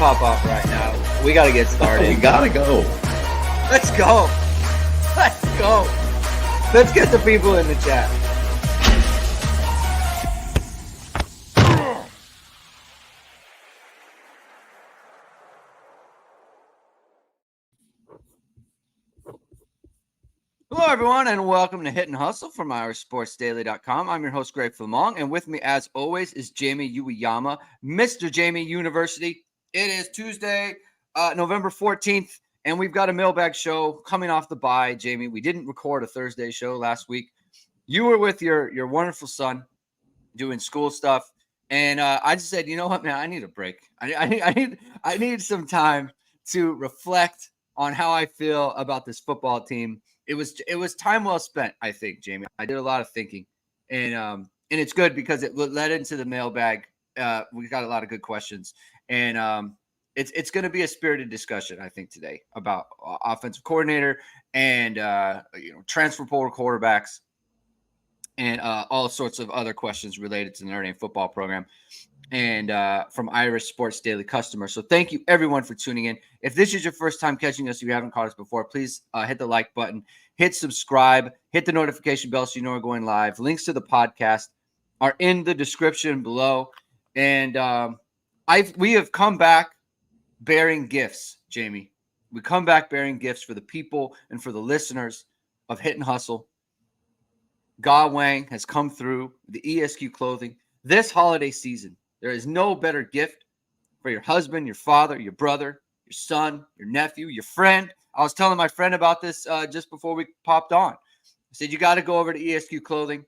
pop off right now. We got to get started. We gotta go. Let's go. Let's go. Let's get the people in the chat. Hello, everyone, and welcome to Hit and Hustle from IrishSportsDaily.com. I'm your host, Greg Flamong, and with me, as always, is Jamie Uwiyama, Mr. Jamie University. It is Tuesday, November 14th, and we've got a mailbag show coming off the bye, Jamie. We didn't record a Thursday show last week. You were with your wonderful son doing school stuff, and I just said, you know what, man, I need a break. I need some time to reflect on how I feel about this football team. It was time well spent, I think, Jamie. I did a lot of thinking, and it's good because it led into the mailbag. We got a lot of good questions, and it's going to be a spirited discussion, I think, today about offensive coordinator and transfer portal quarterbacks and all sorts of other questions related to the Notre Dame football program and from Irish Sports Daily customers. So thank you, everyone, for tuning in. If this is your first time catching us, if you haven't caught us before, please hit the like button, hit subscribe, hit the notification bell so you know we're going live. Links to the podcast are in the description below. And we have come back bearing gifts, Jamie. We come back bearing gifts for the people and for the listeners of Hit and Hustle. Ga Wang has come through the ESQ clothing this holiday season. There is no better gift for your husband, your father, your brother, your son, your nephew, your friend. I was telling my friend about this just before we popped on. I said, you got to go over to ESQ Clothing.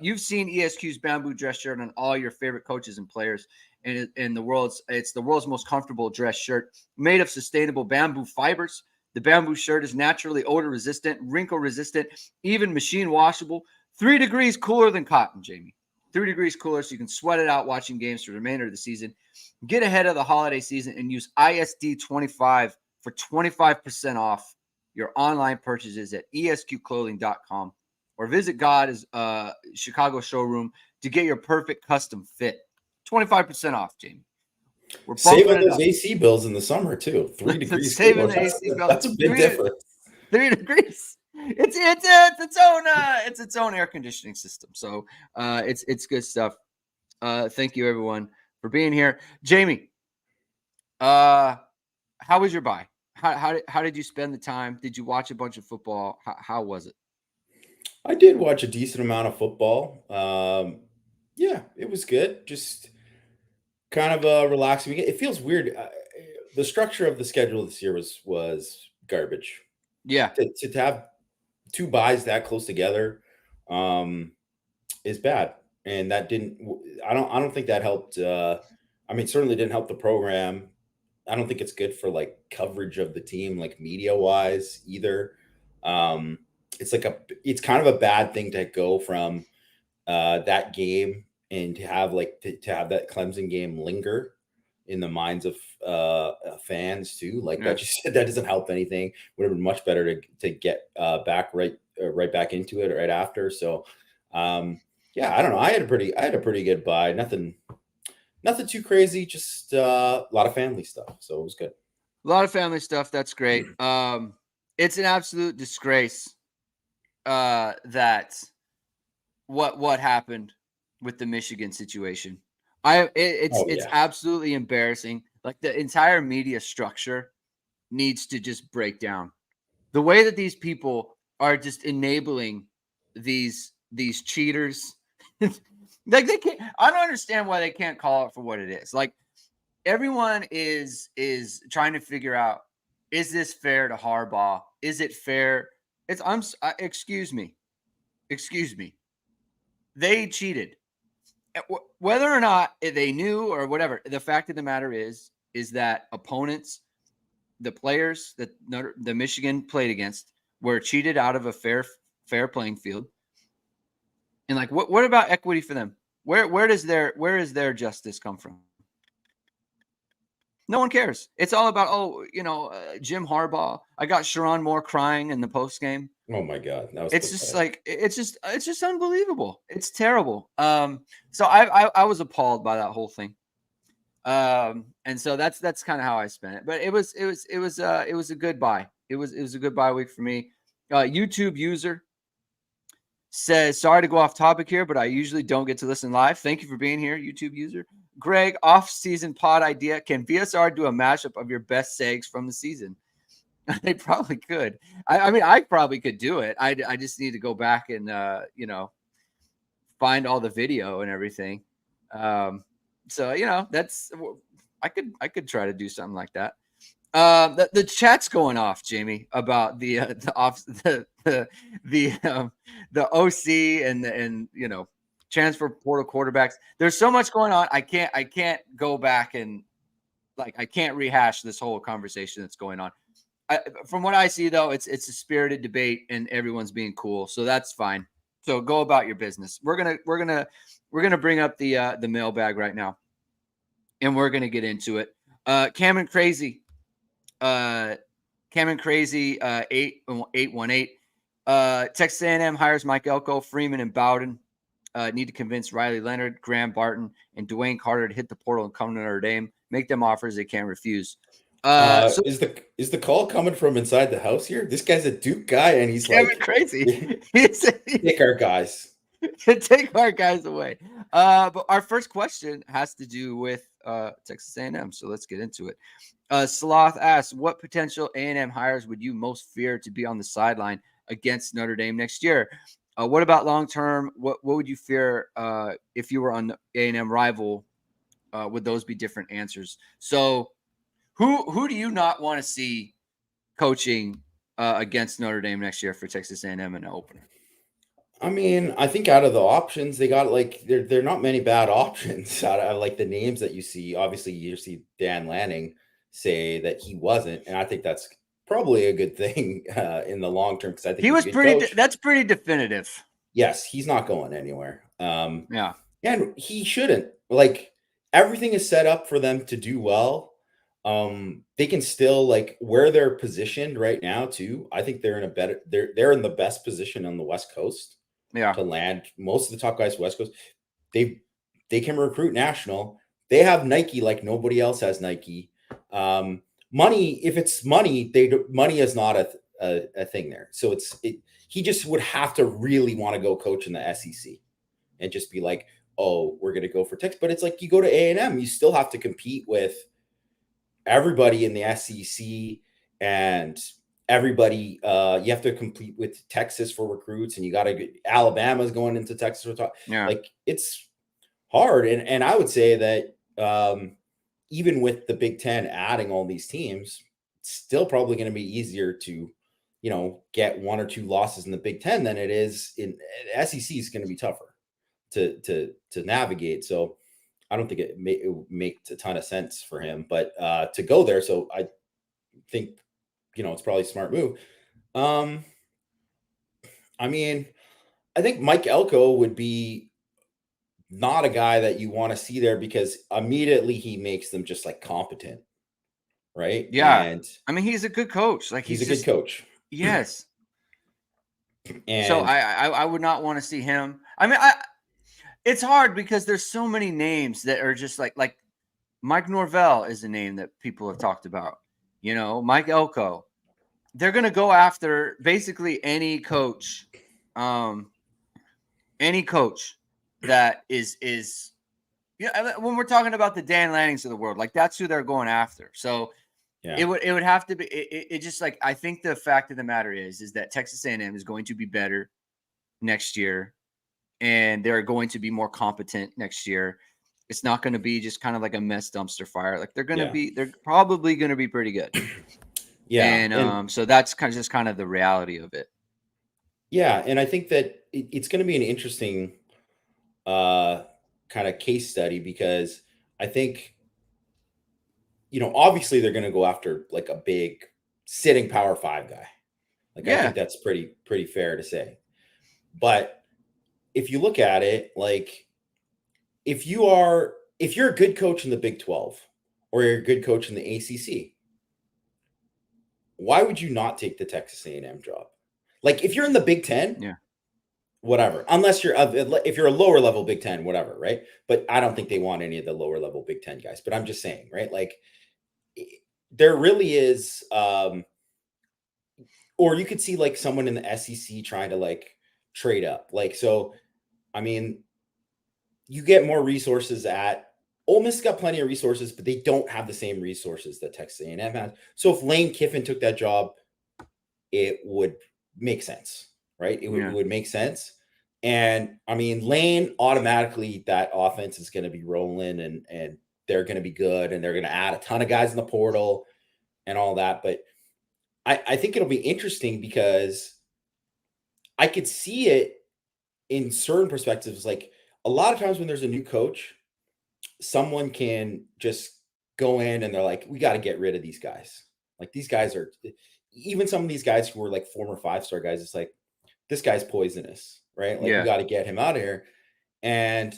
You've seen ESQ's bamboo dress shirt on all your favorite coaches and players. And it's the world's most comfortable dress shirt made of sustainable bamboo fibers. The bamboo shirt is naturally odor resistant, wrinkle resistant, even machine washable. 3 degrees cooler than cotton, Jamie. 3 degrees cooler, so you can sweat it out watching games for the remainder of the season. Get ahead of the holiday season and use ISD25 for 25% off your online purchases at esqclothing.com or visit God's Chicago showroom to get your perfect custom fit. 25% off, Jamie. We're saving those AC bills in the summer too. 3 degrees. Saving the AC bills. That's a big difference. 3 degrees. It's its own air conditioning system. So it's good stuff. Thank you, everyone, for being here. Jamie, how was your bye? How did you spend the time? Did you watch a bunch of football? How was it? I did watch a decent amount of football. Yeah, it was good. Just kind of relaxing. It feels weird. The structure of the schedule this year was garbage. Yeah, to have 2 buys that close together is bad, and that didn't. I don't think that helped. Certainly didn't help the program. I don't think it's good for like coverage of the team, like media wise either. It's kind of a bad thing to go from that game and to have that Clemson game linger in the minds of fans too. Like that just that doesn't help anything. Would have been much better to get back right back into it right after. So I don't know. I had a pretty good bye. Nothing too crazy, just a lot of family stuff. So it was good. A lot of family stuff. That's great. It's an absolute disgrace that what happened with the Michigan situation. It's absolutely embarrassing. Like the entire media structure needs to just break down. The way that these people are just enabling these cheaters. Like they can't. I don't understand why they can't call it for what it is. Like everyone is trying to figure out, is this fair to Harbaugh? Is it fair? Excuse me. They cheated. Whether or not they knew or whatever, the fact of the matter is that opponents, the players that the Michigan played against, were cheated out of a fair playing field. And like, what about equity for them? Where is their justice come from? No one cares. It's all about Jim Harbaugh. I got Sharon Moore crying in the post game. Oh my God, it's just unbelievable. It's terrible. So I was appalled by that whole thing. And so that's kind of how I spent it. But it was a good buy. It was a good bye week for me. YouTube user says, sorry to go off topic here, but I usually don't get to listen live. Thank you for being here, YouTube user. Greg, off-season pod idea. Can VSR do a mashup of your best segs from the season? They probably could. I mean, I probably could do it. I just need to go back and, find all the video and everything. So, that's, I could try to do something like that. The chat's going off, Jamie, about the OC and transfer portal quarterbacks. There's so much going on. I can't go back and I can't rehash this whole conversation that's going on. From what I see, though, it's a spirited debate and everyone's being cool, so that's fine. So go about your business. We're gonna bring up the mailbag right now, and we're gonna get into it. Cameron Crazy. Cameron Crazy 818. Texas A&M hires Mike Elko, Freeman, and Bowden. Need to convince Riley Leonard, Graham Barton, and Dwayne Carter to hit the portal and come to Notre Dame. Make them offers they can't refuse. Is the call coming from inside the house here? This guy's a Duke guy, and he's Cameron Crazy. Take our guys. Take our guys away. But our first question has to do with Texas A&M, so let's get into it. Sloth asks, what potential A&M hires would you most fear to be on the sideline against Notre Dame next year? What about long term? What would you fear if you were on the A&M rival? Would those be different answers? So, who do you not want to see coaching against Notre Dame next year for Texas A&M in an opener? I mean, I think out of the options, they got there are not many bad options out of the names that you see. Obviously, you see Dan Lanning say that he wasn't, and I think that's probably a good thing in the long term because I think he was pretty. That's pretty definitive. Yes, he's not going anywhere. Yeah, and he shouldn't. Everything is set up for them to do well. They can still where they're positioned right now too. I think they're in a better. They're in the best position on the West Coast. Yeah, to land most of the top guys West Coast. They can recruit national. They have Nike like nobody else has Nike. Money, if it's money, money is not a thing there. So he just would have to really want to go coach in the SEC and just be like, oh, we're gonna go for Texas. But it's like you go to A&M, you still have to compete with everybody in the SEC and everybody. You have to compete with Texas for recruits, and you got to get Alabama's going into Texas for talk. Yeah. It's hard, and I would say that even with the Big Ten adding all these teams, it's still probably going to be easier to get one or two losses in the Big Ten than it is in SEC. Is going to be tougher to navigate. So I don't think it makes a ton of sense for him, but to go there. So I think, it's probably a smart move. I mean, I think Mike Elko would be not a guy that you want to see there because immediately he makes them just competent. Right. Yeah. And I mean, he's a good coach. He's a good coach. Yes. And so I would not want to see him. I mean, it's hard because there's so many names that are just like Mike Norvell is a name that people have talked about. Mike Elko. They're going to go after basically any coach that is when we're talking about the Dan Lannings of the world, that's who they're going after. So yeah. It would have to be it just I think the fact of the matter is that Texas A&M is going to be better next year, and they're going to be more competent next year. It's not going to be just kind of like a mess dumpster fire. They're probably going to be pretty good. Yeah. And so that's kind of the reality of it. Yeah. And I think that it's going to be an interesting kind of case study because I think, obviously they're going to go after a big sitting Power 5 guy. I think that's pretty fair to say. But if you look at it, if you're a good coach in the Big 12 or you're a good coach in the ACC, why would you not take the Texas A&M job? If you're in the Big 10, whatever. Unless if you're a lower level Big Ten, whatever, right? But I don't think they want any of the lower level Big Ten guys. But I'm just saying, right? Like there really is, or you could see like someone in the SEC trying to like trade up. Like so, I mean, you get more resources at Ole Miss. Got plenty of resources, but they don't have the same resources that Texas A&M has. So if Lane Kiffin took that job, it would make sense, right? It would make sense. And I mean, Lane automatically, that offense is going to be rolling and they're going to be good and they're going to add a ton of guys in the portal and all that. But I think it'll be interesting because I could see it in certain perspectives. Like a lot of times when there's a new coach, someone can just go in and they're like, we got to get rid of these guys. Like these guys are, even some of these guys who were like former 5-star guys, it's like, this guy's poisonous, right? Like we got to get him out of here. And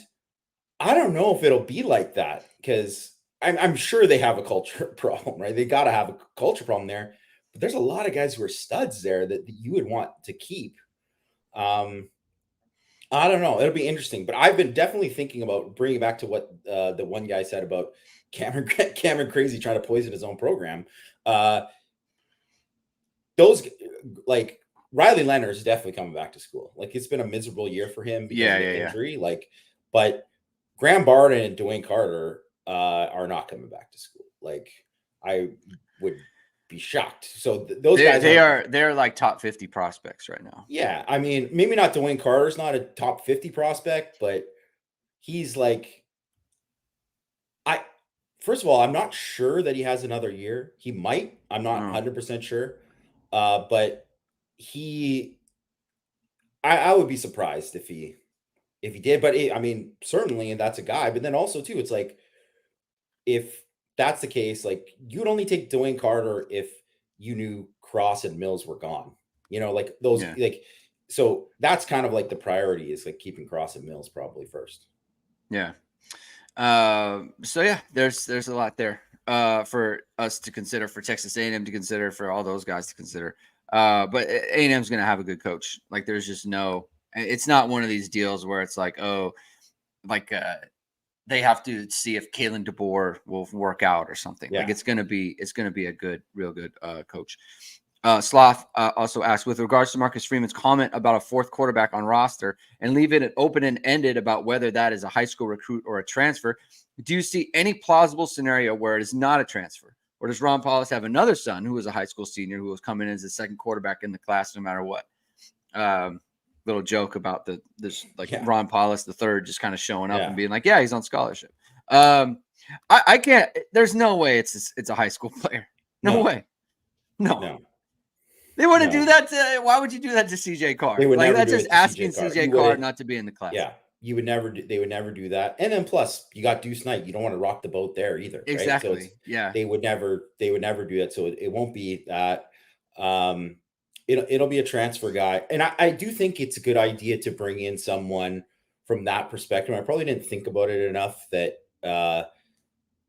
I don't know if it'll be like that because I'm sure they have a culture problem, right? They got to have a culture problem there. But there's a lot of guys who are studs there that you would want to keep. I don't know. It'll be interesting. But I've been definitely thinking about bringing back to what the one guy said about Cameron Crazy trying to poison his own program. Those like Riley Leonard is definitely coming back to school. Like it's been a miserable year for him because of the injury. Like, but Graham Barden and Dwayne Carter are not coming back to school. Like I would be shocked. So those guys they're like top 50 prospects right now. Yeah, I mean, maybe not Dwayne Carter's not a top 50 prospect, but he's like first of all, I'm not sure that he has another year. He might. I'm not 100% sure. But I would be surprised if he did. But I mean, certainly, and that's a guy. But then also too, it's like if that's the case, like you would only take Dwayne Carter if you knew Cross and Mills were gone. You know, like those like so that's kind of like the priority is like keeping Cross and Mills probably first. Yeah. So yeah, there's a lot there for us to consider, for Texas A&M to consider, for all those guys to consider. But A&M's going to have a good coach. Like there's just it's not one of these deals where it's like, they have to see if Kalen DeBoer will work out or something. Like it's going to be a real good coach. Sloth also asked, with regards to Marcus Freeman's comment about a fourth quarterback on roster and leave it open and ended about whether that is a high school recruit or a transfer, do you see any plausible scenario where it is not a transfer? Or does Ron Paulus have another son who was a high school senior who was coming in as the second quarterback in the class no matter what? Little joke about Ron Paulus the third just kind of showing up and being like, yeah, he's on scholarship. I can't. There's no way it's a high school player. No way. No. They wouldn't do that to. Why would you do that to CJ Carr? They would never that's do just it to asking CJ Carr not to be in the class. Yeah, you would never. They would never do that. And then plus, you got Deuce Knight. You don't want to rock the boat there either. Exactly. Right? So they would never do that. So it won't be that. It'll be a transfer guy, and I do think it's a good idea to bring in someone from that perspective. I probably didn't think about it enough that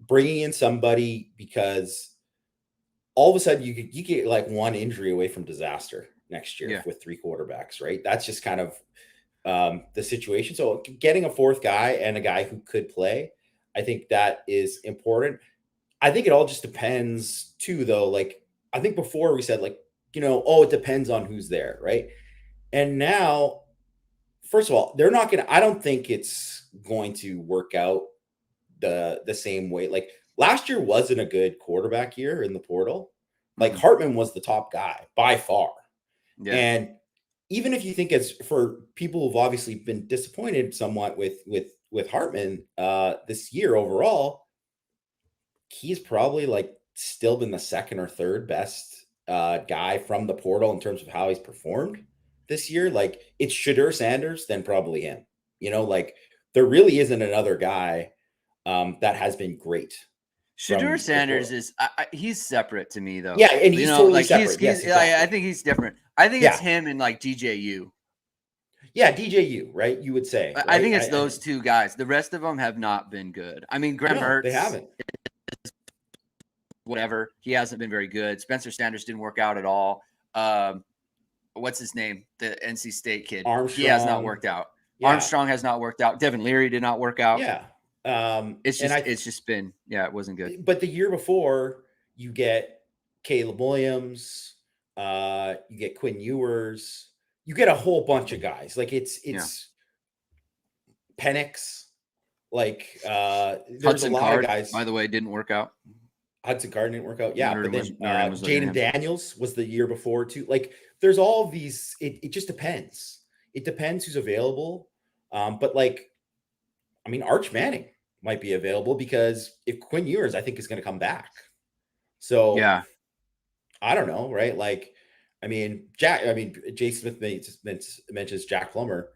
bringing in somebody, because all of a sudden you get like one injury away from disaster next year with three quarterbacks, right? That's just kind of the situation. So getting a fourth guy and a guy who could play, I think that is important. I think it all just depends too, though. Like I think before we said like, it depends on who's there, right? And now, first of all, they're not going to, I don't think it's going to work out the same way. Like last year wasn't a good quarterback year in the portal. Like Hartman was the top guy by far. Yeah. And even if you think it's for people who've obviously been disappointed somewhat with Hartman this year overall, he's probably like still been the second or third best guy from the portal in terms of how he's performed this year. Like it's Shedeur Sanders, then probably him. Like there really isn't another guy that has been great. Shedeur Sanders is he's separate to me though. Yeah, and he's totally separate. Exactly. I think he's different. I think it's him and like DJU. Yeah, DJU, right? You would say. Right? I think it's those two guys. The rest of them have not been good. I mean, Graham Mertz, they haven't. Whatever. He hasn't been very good. Spencer Sanders didn't work out at all. what's his name? The NC State kid. Armstrong. He has not worked out. Yeah. Armstrong has not worked out. Devin Leary did not work out. Yeah. It's just been, it wasn't good. But the year before, you get Caleb Williams, you get Quinn Ewers, you get a whole bunch of guys. Like it's Penix. Like there's Hudson a lot Card, of guys. by the way, didn't work out. Hudson Card didn't work out. Yeah, Notre but then Dame was Jaden Daniels was the year before too. Like there's all of these. It just depends. It depends who's available. But like, I mean, Arch Manning might be available because if Quinn Ewers, I think, is going to come back. So yeah, I don't know, right? Like, Jay Smith mentions Jack Plummer.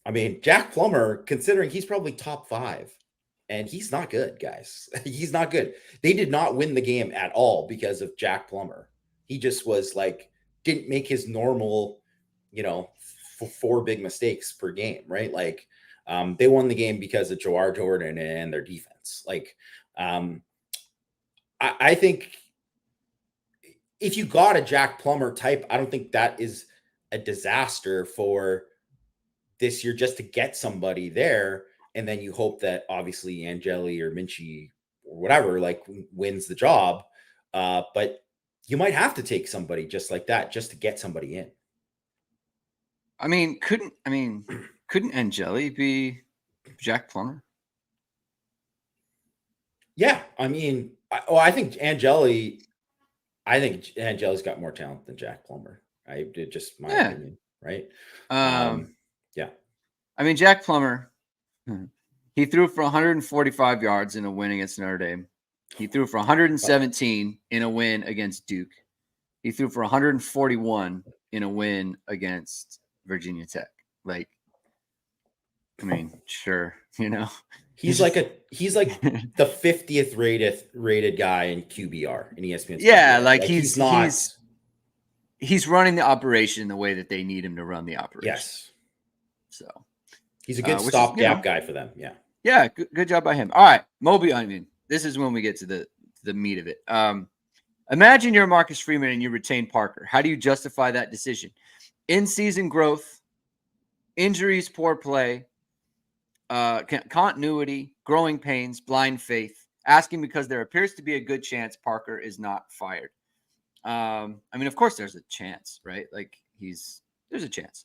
I mean, Jack Plummer, considering he's probably top 5, and he's not good, guys. He's not good. They did not win the game at all because of Jack Plummer. He just was like, didn't make his normal, 4 big mistakes per game, right? Like, they won the game because of Jawar Jordan and their defense. Like, I think if you got a Jack Plummer type, I don't think that is a disaster for this year just to get somebody there. And then you hope that obviously Angeli or Minchie or whatever, like, wins the job. But you might have to take somebody just like that just to get somebody in. Couldn't Angeli be Jack Plummer? Yeah. I think Angeli's got more talent than Jack Plummer. Just my opinion. Right. Jack Plummer, he threw for 145 yards in a win against Notre Dame. He threw for 117 in a win against Duke. He threw for 141 in a win against Virginia Tech. Like, sure, he's like the 50th rated guy in QBR in ESPN. Yeah, like he's running the operation the way that they need him to run the operation. Yes. So he's a good stopgap guy for them. Yeah. Yeah. Good job by him. All right. Moby, this is when we get to the meat of it. Imagine you're Marcus Freeman and you retain Parker. How do you justify that decision? In-season growth, injuries, poor play, continuity, growing pains, blind faith, asking because there appears to be a good chance Parker is not fired. Of course there's a chance, right? Like there's a chance.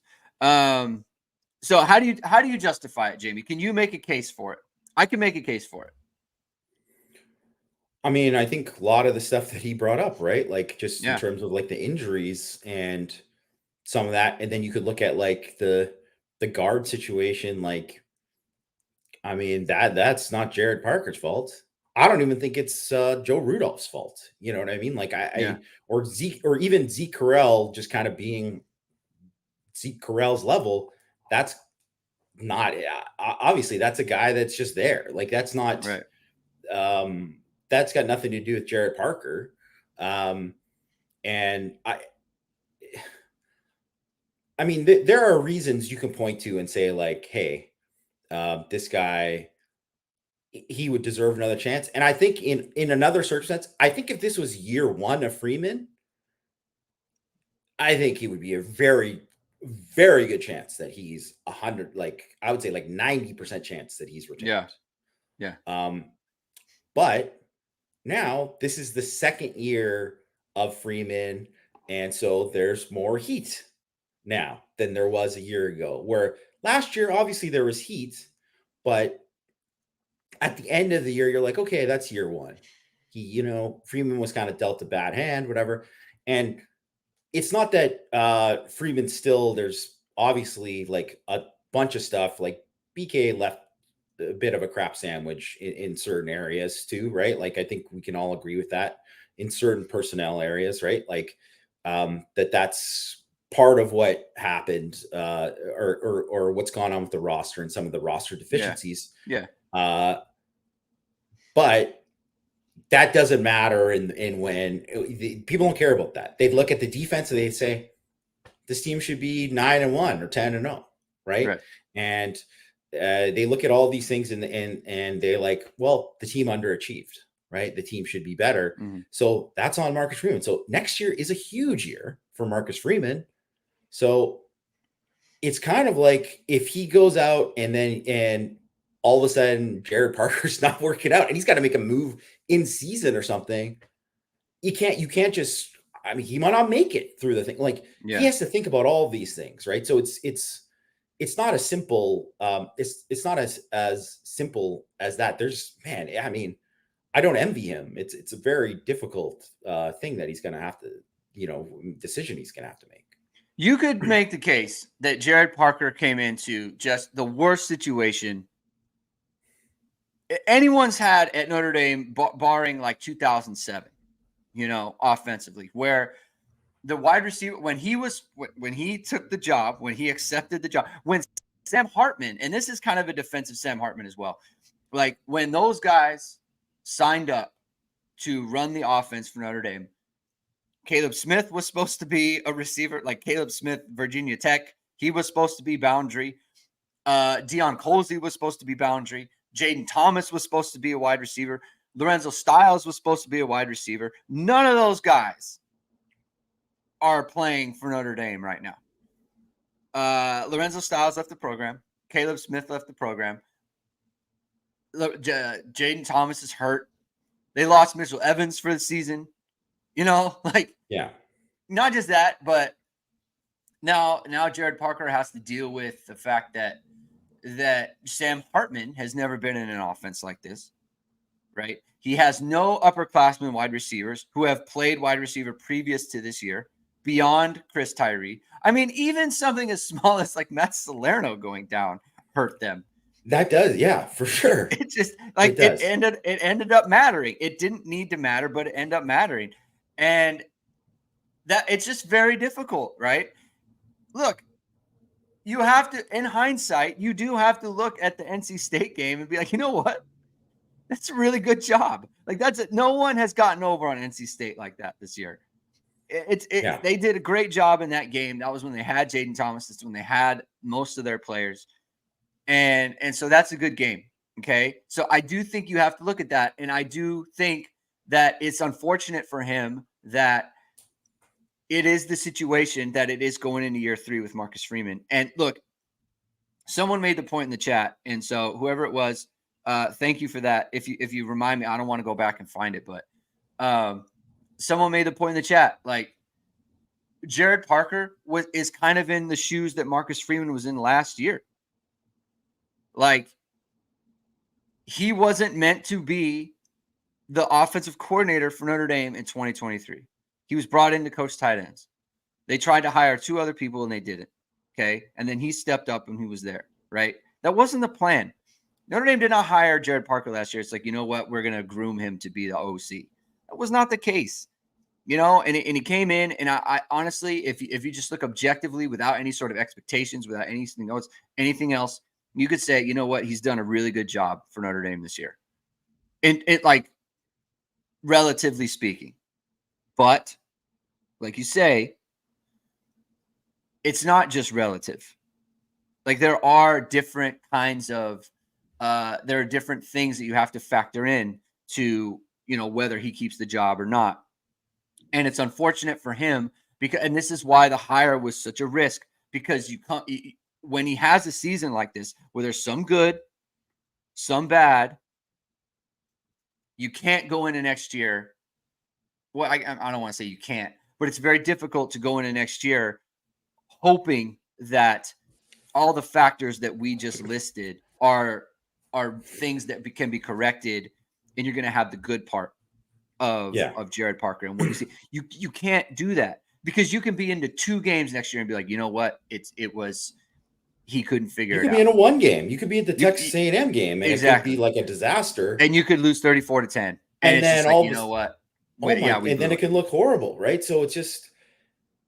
So how do you justify it, Jamie? Can you make a case for it? I can make a case for it. I think a lot of the stuff that he brought up, right? Like just in terms of like the injuries and some of that. And then you could look at like the guard situation. Like, that's not Jared Parker's fault. I don't even think it's Joe Rudolph's fault. You know what I mean? Like or even Zeke Correll just kind of being Zeke Correll's level. That's not, obviously that's a guy that's just there. Like that's not, right. That's got nothing to do with Jared Parker. And there are reasons you can point to and say like, hey, this guy, he would deserve another chance. And I think in another circumstance, I think if this was year 1 of Freeman, I think he would be a very, very good chance that he's 100, like I would say like 90% chance that he's retained. Yeah. But now this is the second year of Freeman. And so there's more heat now than there was a year ago, where last year, obviously there was heat, but at the end of the year, you're like, okay, that's year 1. Freeman was kind of dealt a bad hand, whatever. And it's not that Freeman still, there's obviously like a bunch of stuff, like BK left a bit of a crap sandwich in certain areas too, right? Like, I think we can all agree with that in certain personnel areas, right? Like that's part of what happened or what's gone on with the roster and some of the roster deficiencies. Yeah. But that doesn't matter in when people don't care about that. They'd look at the defense and they'd say, this team should be 9-1 or 10-0, right? And they look at all these things and they're like, well, the team underachieved, right? The team should be better. Mm-hmm. So that's on Marcus Freeman. So next year is a huge year for Marcus Freeman. So it's kind of like if he goes out and all of a sudden Jared Parker's not working out and he's got to make a move in season or something, you can't just, I mean, he might not make it through the thing. Like he has to think about all of these things, right? So it's not a simple, it's not as simple as that. There's, man, I mean, I don't envy him. It's a very difficult thing that he's going to have to, decision he's going to have to make. You could make the case that Jared Parker came into just the worst situation anyone's had at Notre Dame, barring like 2007, offensively, where the wide receiver, when he took the job, when he accepted the job, when Sam Hartman, and this is kind of a defensive Sam Hartman as well, like when those guys signed up to run the offense for Notre Dame, Caleb Smith was supposed to be a receiver, like Caleb Smith, Virginia Tech. He was supposed to be boundary. Deion Colsey was supposed to be boundary. Jaden Thomas was supposed to be a wide receiver. Lorenzo Styles was supposed to be a wide receiver. None of those guys are playing for Notre Dame right now. Lorenzo Styles left the program. Caleb Smith left the program. Jaden Thomas is hurt. They lost Mitchell Evans for the season. Not just that, but now Jared Parker has to deal with the fact that Sam Hartman has never been in an offense like this, right? He has no upperclassmen wide receivers who have played wide receiver previous to this year beyond Chris Tyree. I mean, even something as small as like Matt Salerno going down hurt them. That does, yeah, for sure. It just like it ended up mattering. It didn't need to matter, but it ended up mattering. And that it's just very difficult, right? Look, you have to, in hindsight, you do have to look at the NC State game and be like, you know what? That's a really good job. Like no one has gotten over on NC State like that this year. They did a great job in that game. That was when they had Jaden Thomas. That's when they had most of their players. And so that's a good game. Okay. So I do think you have to look at that. And I do think that it's unfortunate for him that it is the situation that it is going into year 3 with Marcus Freeman. And look, someone made the point in the chat. And so whoever it was, thank you for that. If you remind me, I don't want to go back and find it, but someone made the point in the chat, like Jared Parker is kind of in the shoes that Marcus Freeman was in last year. Like he wasn't meant to be the offensive coordinator for Notre Dame in 2023. He was brought in to coach tight ends. They tried to hire 2 other people and they didn't. Okay. And then he stepped up and he was there, right? That wasn't the plan. Notre Dame did not hire Jared Parker last year. It's like, you know what? We're going to groom him to be the OC. That was not the case, and he came in. And I honestly, if you just look objectively without any sort of expectations, without anything else, you could say, you know what? He's done a really good job for Notre Dame this year. And it like relatively speaking, but like you say, it's not just relative. Like there are different kinds of, there are different things that you have to factor in to, whether he keeps the job or not. And it's unfortunate for him and this is why the hire was such a risk, because when he has a season like this, where there's some good, some bad, you can't go into next year. Well, I don't want to say you can't, but it's very difficult to go into next year hoping that all the factors that we just listed are things that can be corrected, and you're going to have the good part of Jared Parker. And what you see, you can't do that, because you can be into 2 games next year and be like, you know what, he couldn't figure it out. You could be in a 1 game. You could be at the Texas A&M game, and exactly. It could be like a disaster. And you could lose 34-10. And it's then just like, you know what? And then it can look horrible, right? So it's just,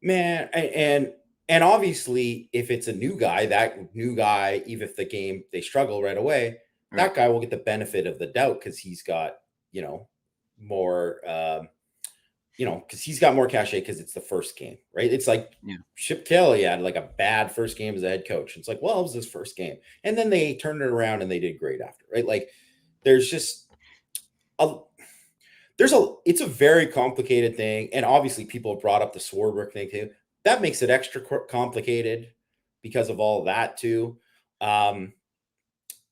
man, and obviously, if it's a new guy, even if the game they struggle right away, that guy will get the benefit of the doubt because he's got, more, because he's got more cachet because it's the first game, right? It's like Chip Kelly had like a bad first game as a head coach. It's like, well, it was his first game, and then they turned it around and they did great after, right? Like, there's just it's a very complicated thing, and obviously people have brought up the Swarbrick thing too. that makes it extra complicated because of all that too. Man,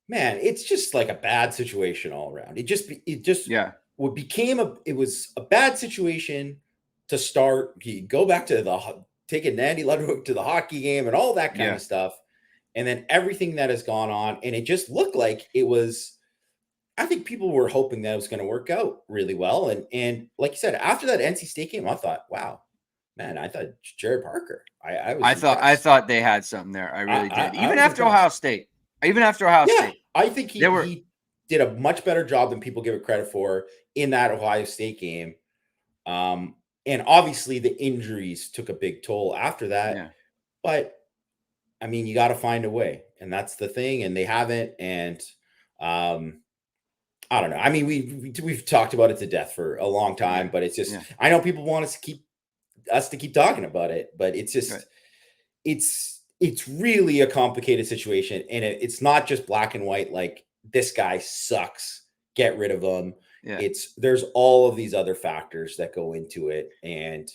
it's just like a bad situation all around. It just it was a bad situation to start. You go back to taking Andy Ludwig to the hockey game and all that kind of stuff. And then everything that has gone on. And it just looked like it was, I think people were hoping that it was going to work out really well. And like you said, after that NC State game, I thought, wow, man, I thought Jared Parker. I thought they had something there. I really did. Even after Ohio State. I think he did a much better job than people give it credit for in that Ohio State game. And obviously the injuries took a big toll after that. Yeah. But I mean, you got to find a way, and that's the thing. And they haven't. And I don't know. I mean, we've talked about it to death for a long time, but it's just, I know people want us to keep talking about it, but it's just, it's really a complicated situation. And it's not just black and white. Like, this guy sucks, get rid of him. Yeah. There's all of these other factors that go into it. And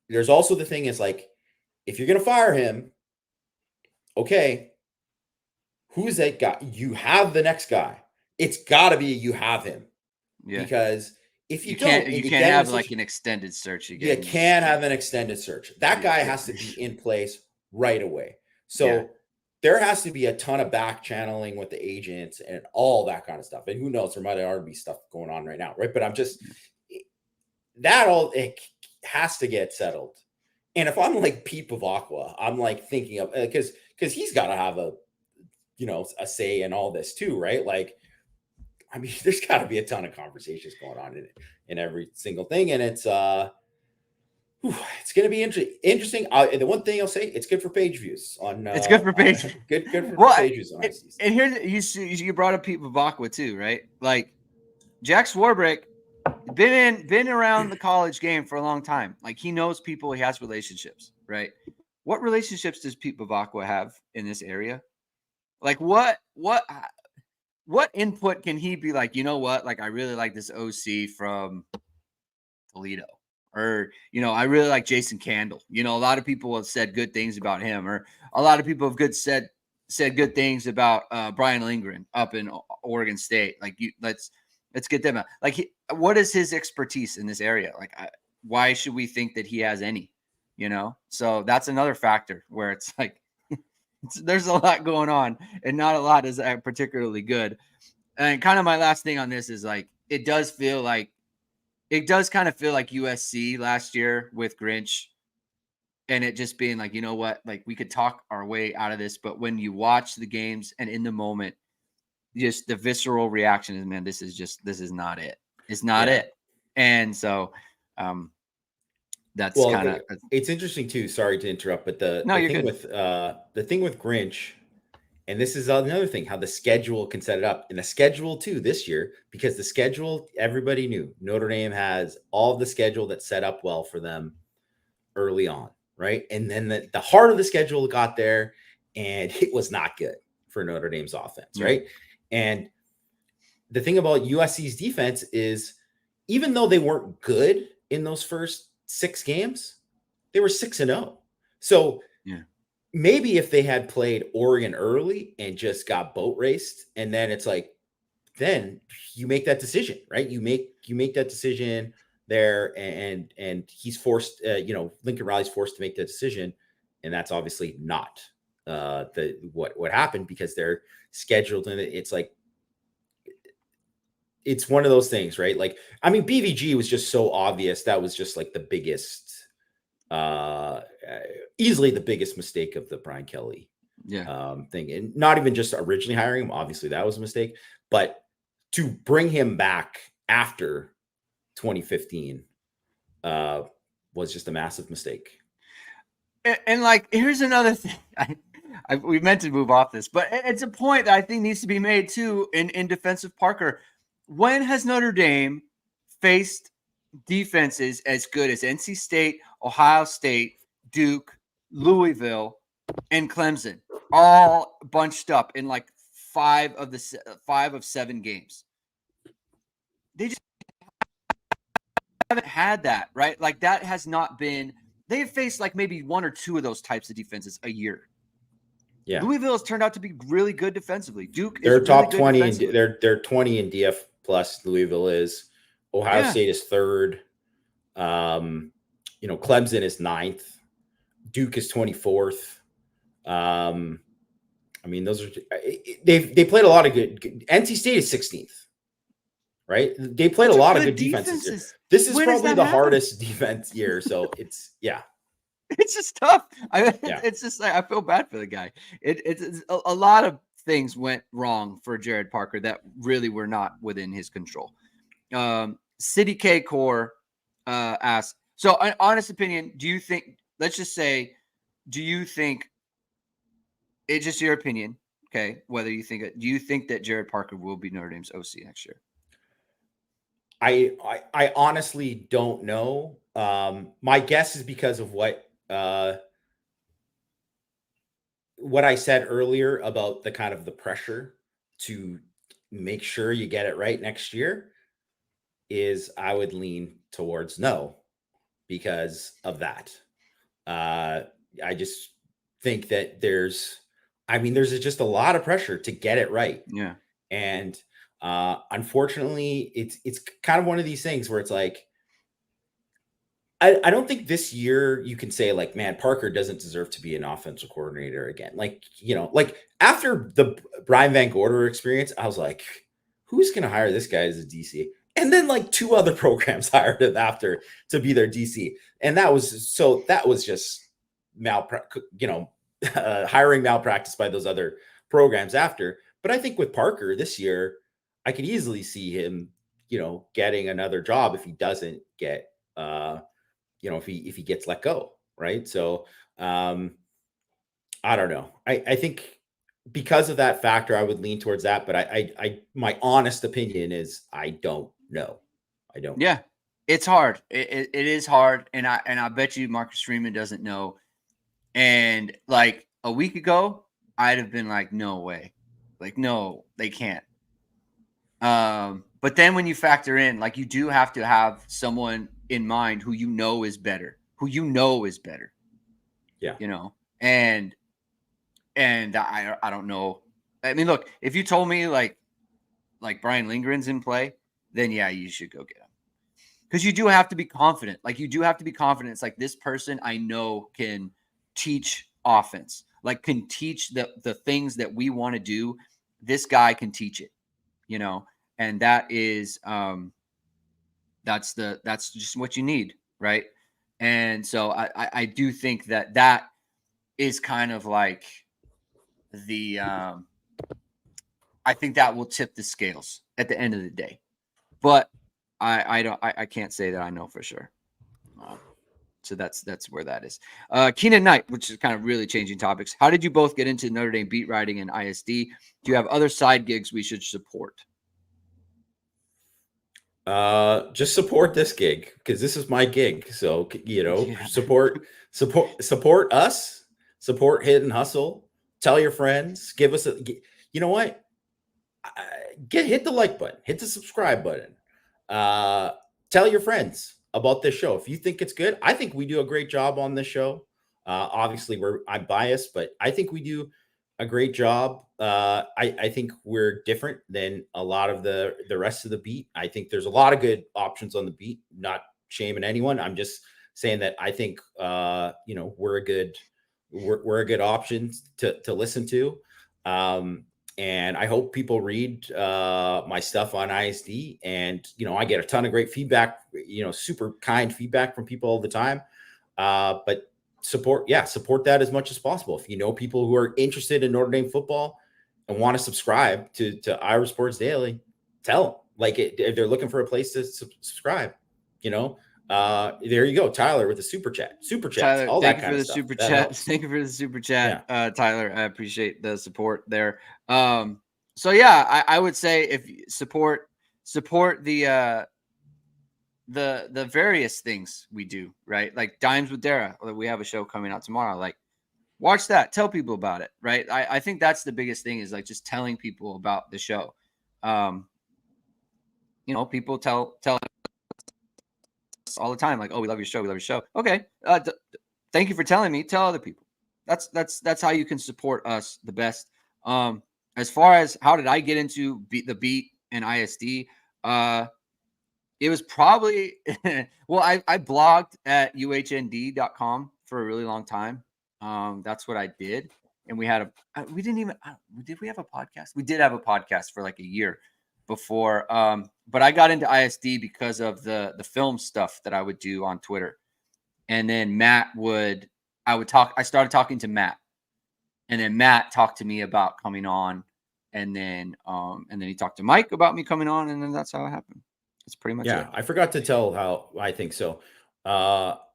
there's also the thing is, like, if you're going to fire him, okay, who's that guy? You have the next guy. It's got to be you have him. Yeah. Because if you can't have like an extended search again. You can't have an extended search. That guy has to be in place right away. So there has to be a ton of back channeling with the agents and all that kind of stuff. And who knows, there might already be stuff going on right now, right? But I'm just, it has to get settled. And if I'm like Pete Bavacqua, I'm like thinking of, because he's got to have a say in all this too, right? Like, I mean, there's got to be a ton of conversations going on in every single thing. And it's going to be interesting. The one thing I'll say, it's good for page views on. It's good for page. Good for page views on ISD. And here you brought up Pete Bavacqua too, right? Like, Jack Swarbrick been around the college game for a long time. Like, he knows people, he has relationships, right? What relationships does Pete Bavacqua have in this area? Like, what input can he be like, you know what? Like, I really like this OC from Toledo, or, I really like Jason Candle. A lot of people have said good things about him, or a lot of people have said good things about Brian Lindgren up in Oregon State. Like, let's get them out. Like, what is his expertise in this area? Like, why should we think that he has any? So that's another factor where it's like, there's a lot going on, and not a lot is particularly good. And kind of my last thing on this is, like, it does kind of feel like USC last year with Grinch, and it just being like, you know what, like, we could talk our way out of this, but when you watch the games and in the moment, just the visceral reaction is, man, this is not it. It's not it. And so, that's kind of, it's interesting too. Sorry to interrupt, but the thing with Grinch, and this is another thing, how the schedule can set it up. And the schedule too this year, because the schedule, everybody knew Notre Dame has all the schedule that's set up well for them early on, right? And then the heart of the schedule got there, and it was not good for Notre Dame's offense, right? And the thing about USC's defense is, even though they weren't good in those first 6 games, they were 6-0. So maybe if they had played Oregon early and just got boat raced, and then it's like, then you make that decision, right? You make that decision there, and he's forced, Lincoln Riley's forced to make that decision, and that's obviously not what happened, because they're scheduled, and it's like, it's one of those things, right? Like, I mean, BVG was just so obvious. That was just like the biggest, easily the biggest mistake of the Brian Kelly thing. And not even just originally hiring him. Obviously that was a mistake, but to bring him back after 2015 was just a massive mistake. And like, here's another thing. We meant to move off this, but it's a point that I think needs to be made too in defense of Parker. When has Notre Dame faced defenses as good as NC State, Ohio State, Duke, Louisville, and Clemson, all bunched up in like 5 of 7 games? They just haven't had that, right? Like, that has not been they face like maybe one or two of those types of defenses a year. Yeah. Louisville has turned out to be really good defensively. Duke they're is top really 20 and they're 20 in DF plus. Louisville is. Ohio State is third. Clemson is 9th. Duke is 24th. Those are they played a lot of good. NC State is 16th. Right? They played a lot of good defenses. This is probably the hardest defense year. So it's just tough. It's just like I feel bad for the guy. It's a lot of things went wrong for Jared Parker that really were not within his control. City K Core asks, so an honest opinion, do you think, let's just say, do you think, it's just your opinion, okay, whether you think it, do you think that Jared Parker will be Notre Dame's OC next year? I honestly don't know. My guess is because of what I said earlier about the kind of the pressure to make sure you get it right next year, is I would lean towards no because of that. I just think that there's just a lot of pressure to get it right. Yeah. And unfortunately, it's kind of one of these things where it's like, I don't think this year you can say like, man, Parker doesn't deserve to be an offensive coordinator again. Like, like after the Brian Van Gorder experience, I was like, who's going to hire this guy as a DC? And then like 2 other programs hired him after to be their DC. And that was just hiring malpractice by those other programs after. But I think with Parker this year, I could easily see him, getting another job if he doesn't get, if he gets let go. Right. So I don't know. I think because of that factor, I would lean towards that. But my honest opinion is I don't know. I don't. Yeah, it's hard. It is hard. And I bet you Marcus Freeman doesn't know. And like a week ago, I'd have been like, no way. Like, no, they can't. But then when you factor in, like, you do have to have someone in mind who is better. Yeah. And I don't know. I mean, look, if you told me like Brian Lindgren's in play, then yeah, you should go get him. Because you do have to be confident. Like, you do have to be confident. It's like, this person I know can teach offense, like can teach the things that we want to do. This guy can teach it, and that is that's just what you need, right? And so I do think that is kind of like the I think that will tip the scales at the end of the day, but I can't say that I know for sure. So that's where that is. Keenan Knight, which is kind of really changing topics. How did you both get into Notre Dame beat writing and ISD? Do you have other side gigs we should support? Just support this gig because this is my gig. So, support us, support Hit and Hustle, tell your friends, give us you know what? Hit the like button, hit the subscribe button. Tell your friends about this show. If you think it's good, I think we do a great job on this show. Obviously I'm biased, but I think we do a great job. I think we're different than a lot of the rest of the beat. I think there's a lot of good options on the beat, not shaming anyone. I'm just saying that I think, we're a good option to listen to. And I hope people read my stuff on ISD. And, I get a ton of great feedback, super kind feedback from people all the time. But support that as much as possible. If you know people who are interested in Notre Dame football and want to subscribe to Iowa Sports Daily, tell them. Like, if they're looking for a place to subscribe, there you go, Tyler, with the super chat, Tyler, all that kind of stuff. Thank you for the super chat, yeah. Tyler. I appreciate the support there. So yeah, I would say if you support the various things we do, right? Like Dimes with Dara, we have a show coming out tomorrow. Like, watch that, tell people about it, right? I think that's the biggest thing, is like just telling people about the show. People tell all the time. Like, oh, we love your show. We love your show. Okay. Thank you for telling me. Tell other people. That's how you can support us the best. As far as how did I get into the beat and ISD, it was probably, well, I blogged at uhnd.com for a really long time. That's what I did. And we had did we have a podcast? We did have a podcast for like a year before. But I got into ISD because of the film stuff that I would do on Twitter. And then I started talking to Matt. And then Matt talked to me about coming on. And then he talked to Mike about me coming on. And then that's how it happened. That's pretty much it. I forgot to tell how I think so.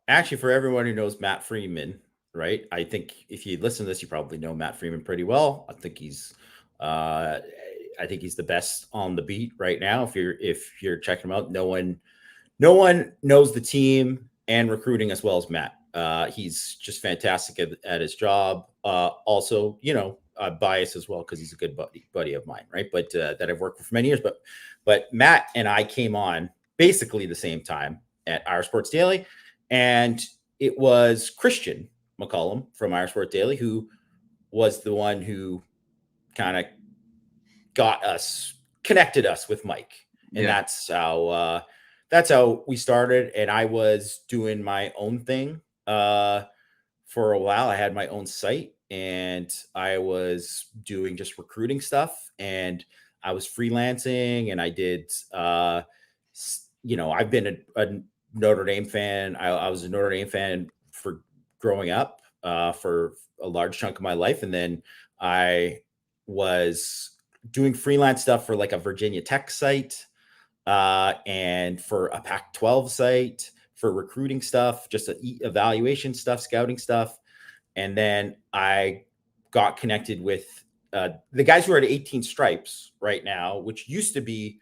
Actually, for everyone who knows Matt Freeman, right? I think if you listen to this, you probably know Matt Freeman pretty well. I think he's the best on the beat right now. If you're checking him out, no one knows the team and recruiting as well as Matt. He's just fantastic at his job. Also, bias as well because he's a good buddy of mine, right? But that I've worked with for many years. But Matt and I came on basically the same time at Our Sports Daily, and it was Christian McCollum from Our Sports Daily who was the one who kind of connected us with Mike, and that's how we started. And I was doing my own thing for a while. I had my own site, and I was doing just recruiting stuff, and I was freelancing, and I did, I've been a Notre Dame fan. I was a Notre Dame fan for growing up for a large chunk of my life. And then I was doing freelance stuff for like a Virginia Tech site and for a Pac-12 site for recruiting stuff, just evaluation stuff, scouting stuff. And then I got connected with the guys who are at 18 Stripes right now, which used to be,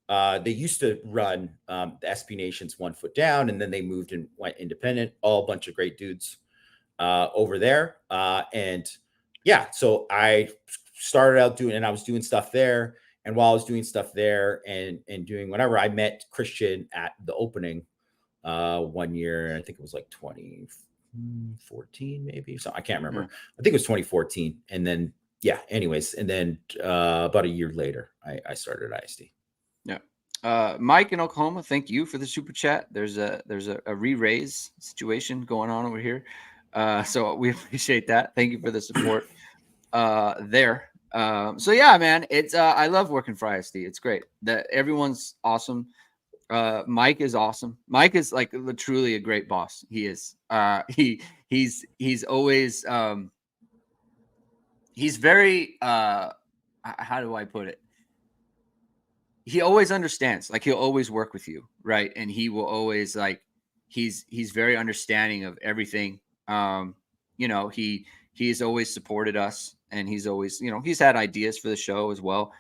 they used to run the SB Nation's One Foot Down, and then they moved and went independent. All a bunch of great dudes over there. So I started out and I was doing stuff there. And while I was doing stuff there and doing whatever, I met Christian at the opening 1 year. I think it was like 2014, maybe. So I can't remember. I think it was 2014. And then, anyways. And then about a year later, I started ISD. Yeah. Mike in Oklahoma, thank you for the super chat. There's a re-raise situation going on over here. So we appreciate that. Thank you for the support there. So yeah, man, it's I love working for ISD. It's great that everyone's awesome. Mike is awesome. Mike is like truly a great boss. He is. He's always he's very how do I put it? He always understands. Like he'll always work with you, right? And he will always he's very understanding of everything. He's always supported us, and he's always, he's had ideas for the show as well.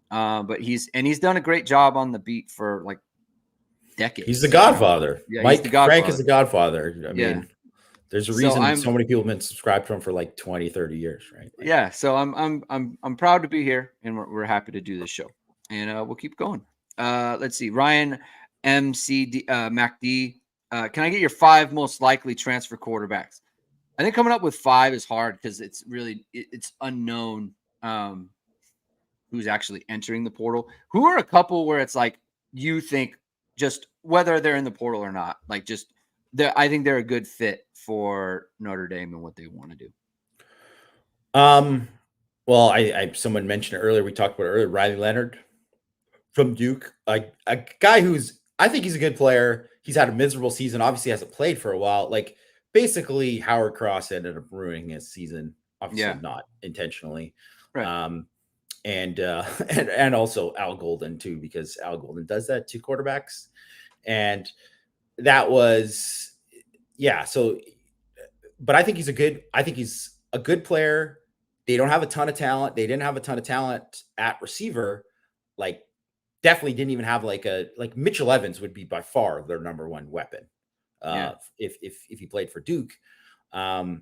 But he's done a great job on the beat for like decades. He's the godfather. Yeah, Mike Frank is the godfather. I mean, there's a reason so many people have been subscribed to him for like 20, 30 years, right? So I'm proud to be here, and we're happy to do this show, and we'll keep going. Let's see, Ryan MCD MacD. Can I get your 5 most likely transfer quarterbacks? I think coming up with 5 is hard because it's really it's unknown who's actually entering the portal. Who are a couple where it's like you think just whether they're in the portal or not, like just I think they're a good fit for Notre Dame and what they want to do. Well, I someone mentioned it earlier. We talked about it earlier. Riley Leonard from Duke, a guy who's I think he's a good player. He's had a miserable season. Obviously, hasn't played for a while. Like basically, Howard Cross ended up ruining his season. Obviously, not intentionally. Right. And also Al Golden too, because Al Golden does that to quarterbacks, and that was So, but I think he's a good player. They don't have a ton of talent. They didn't have a ton of talent at receiver. Like, definitely didn't even have like Mitchell Evans would be by far their number one weapon if he played for Duke. And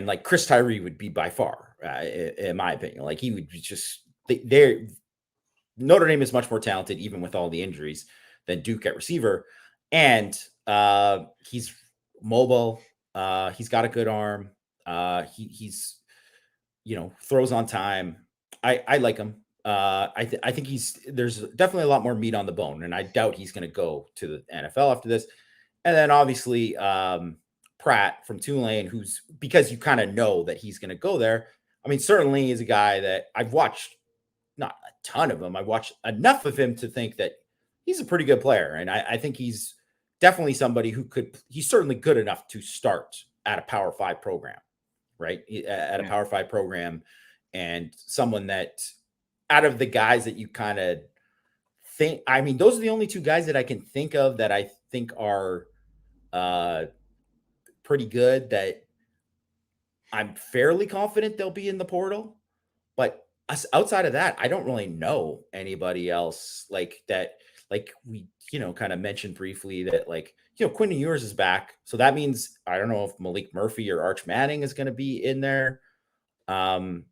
like Chris Tyree would be by far, in my opinion, like he would be just there. Notre Dame is much more talented, even with all the injuries, than Duke at receiver. And He's mobile. He's got a good arm. He's throws on time. I like him. I think there's definitely a lot more meat on the bone, and I doubt he's going to go to the NFL after this. And then obviously Pratt from Tulane, who's, because you kind of know that he's going to go there. I mean, certainly is a guy that I've watched, not a ton of him. I've watched enough of him to think that he's a pretty good player. And I think he's definitely somebody he's certainly good enough to start at a Power 5 program, right? At a Power 5 program, and someone that, out of the guys that you kind of think, I mean, those are the only two guys that I can think of that I think are pretty good, that I'm fairly confident they'll be in the portal. But outside of that, I don't really know anybody else like that. Like we, kind of mentioned briefly that, like, Quinn Ewers is back. So that means, I don't know if Malik Murphy or Arch Manning is going to be in there. I'm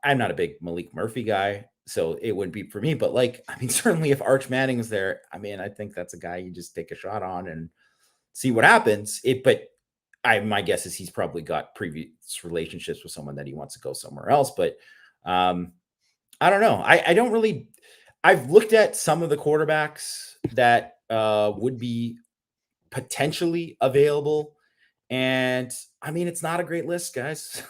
not a big Malik Murphy guy, so it wouldn't be for me. But certainly if Arch Manning is there, I think that's a guy you just take a shot on and see what happens. My guess is he's probably got previous relationships with someone that he wants to go somewhere else. But I don't know. I don't really. I've looked at some of the quarterbacks that would be potentially available, and it's not a great list, guys.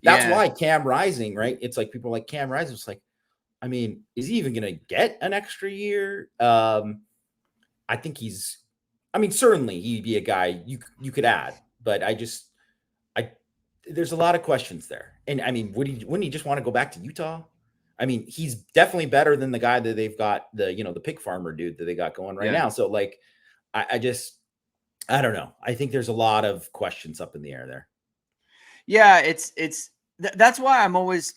That's why Cam Rising, right? It's like people like Cam Rising. It's like, is he even going to get an extra year? I think he's. Certainly he'd be a guy you could add, but there's a lot of questions there. And wouldn't he just want to go back to Utah? He's definitely better than the guy that they've got, the pig farmer dude that they got going right now. So I don't know. I think there's a lot of questions up in the air there. Yeah, that's why I'm always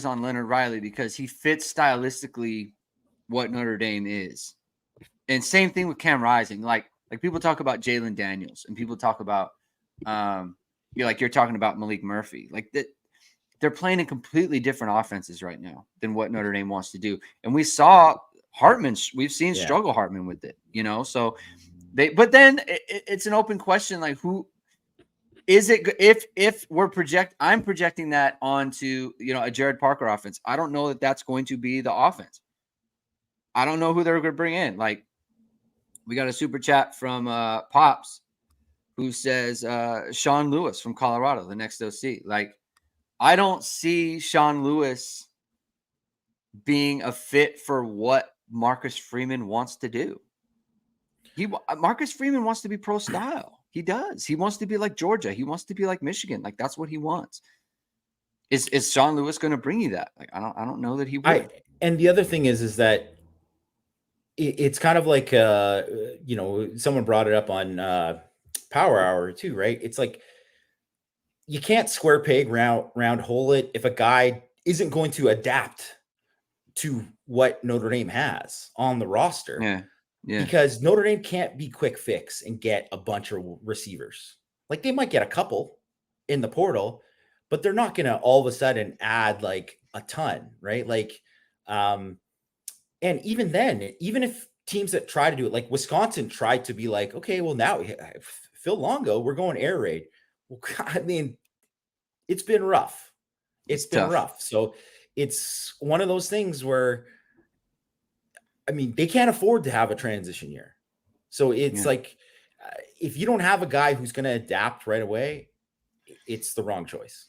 on Leonard Riley, because he fits stylistically what Notre Dame is. And same thing with Cam Rising. Like people talk about Jalen Daniels, and people talk about, you're talking about Malik Murphy. Like that, they're playing in completely different offenses right now than what Notre Dame wants to do. And we saw Hartman. We've seen struggle Hartman with it. So but then it's an open question. Like, who is it? If I'm projecting that onto a Jared Parker offense. I don't know that that's going to be the offense. I don't know who they're going to bring in. Like, we got a super chat from Pops, who says Sean Lewis from Colorado, the next OC. Like, I don't see Sean Lewis being a fit for what Marcus Freeman wants to do. Marcus Freeman wants to be pro style. He does. He wants to be like Georgia. He wants to be like Michigan. Like, that's what he wants. Is Sean Lewis going to bring you that? Like, I don't know that he would. And the other thing is that it's kind of like, someone brought it up on Power Hour too, right? It's like, you can't square peg round hole it if a guy isn't going to adapt to what Notre Dame has on the roster. Yeah. Because Notre Dame can't be quick fix and get a bunch of receivers. Like, they might get a couple in the portal, but they're not going to all of a sudden add like a ton, right? Like, and even then, even if teams that try to do it, like Wisconsin tried to be like, okay, well, now Phil Longo, we're going air raid. Well, it's been rough. It's been rough. So it's one of those things where, they can't afford to have a transition year. So it's like, if you don't have a guy who's going to adapt right away, it's the wrong choice.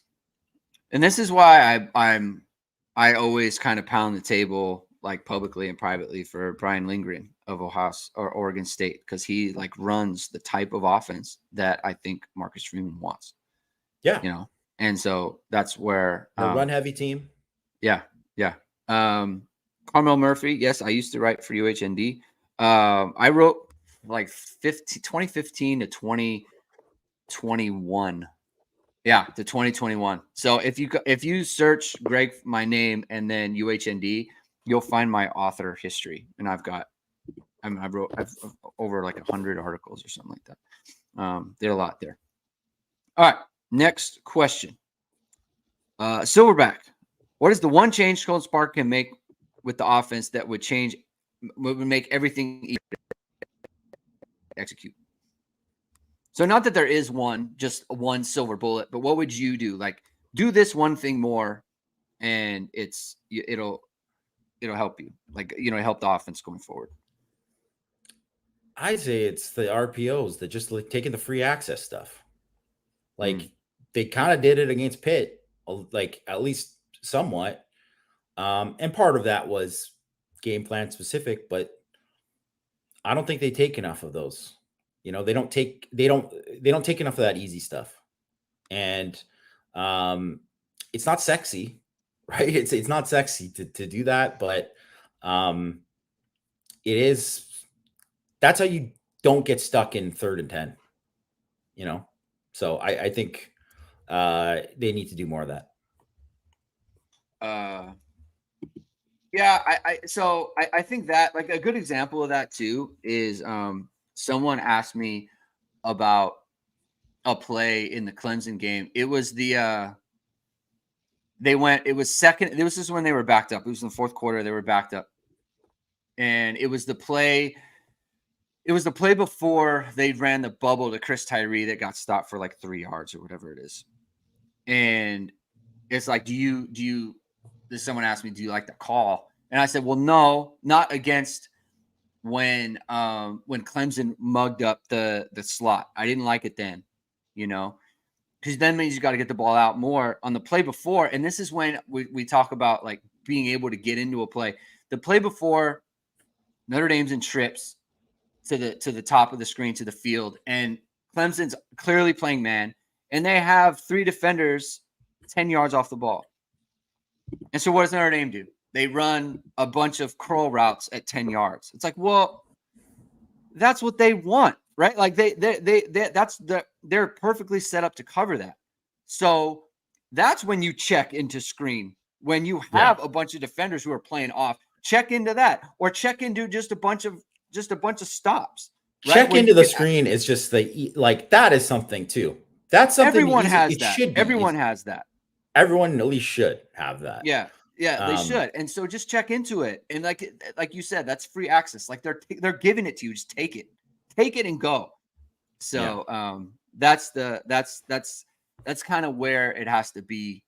And this is why I always kind of pound the table, like publicly and privately, for Brian Lindgren of Ohio or Oregon State, because he like runs the type of offense that I think Marcus Freeman wants. Yeah. And so that's where a run heavy team. Yeah. Carmel Murphy. Yes, I used to write for UHND. I wrote like 2015 to 2021. Yeah, to 2021. So if you search Greg, my name, and then UHND, you'll find my author history. And I've wrote over like 100 articles or something like that. Did a lot there. All right, next question. Silverback. What is the one change Colin Spark can make with the offense that would make everything easier? execute. So not that there is just one silver bullet, but what would you do? Like, do this one thing more, and it'll help you. Like, help the offense going forward. I'd say it's the RPOs that just like taking the free access stuff. Like they kind of did it against Pitt, like at least somewhat. And part of that was game plan specific, but I don't think they take enough of those. They don't take enough of that easy stuff. And it's not sexy, right? It's not sexy to do that, but it is. That's how you don't get stuck in 3rd and 10. So I think they need to do more of that. Yeah, I think that like a good example of that too is someone asked me about a play in the Clemson game. It was it was second. This is when they were backed up. It was in the 4th quarter. They were backed up. And it was the play before they ran the bubble to Chris Tyree that got stopped for like 3 yards or whatever it is. And it's like, someone asked me, do you like the call? And I said, well, no, not against when Clemson mugged up the slot. I didn't like it then, because then means you got to get the ball out more on the play before. And this is when we talk about like being able to get into a play. The play before, Notre Dame's in trips to the top of the screen to the field, and Clemson's clearly playing man, and they have 3 defenders 10 yards off the ball. And so what does Notre Dame do? They run a bunch of curl routes at 10 yards. It's like, well, that's what they want, right? Like they're perfectly set up to cover that. So that's when you check into screen. When you have a bunch of defenders who are playing off, check into that, or check into just a bunch of stops. Right? Check into the screen is just that is something too. That's something everyone has that. Everyone has that. Everyone at least should have that. Yeah, they should. And so just check into it. And like you said, that's free access. Like they're giving it to you. Just take it and go. So that's kind of where it has to be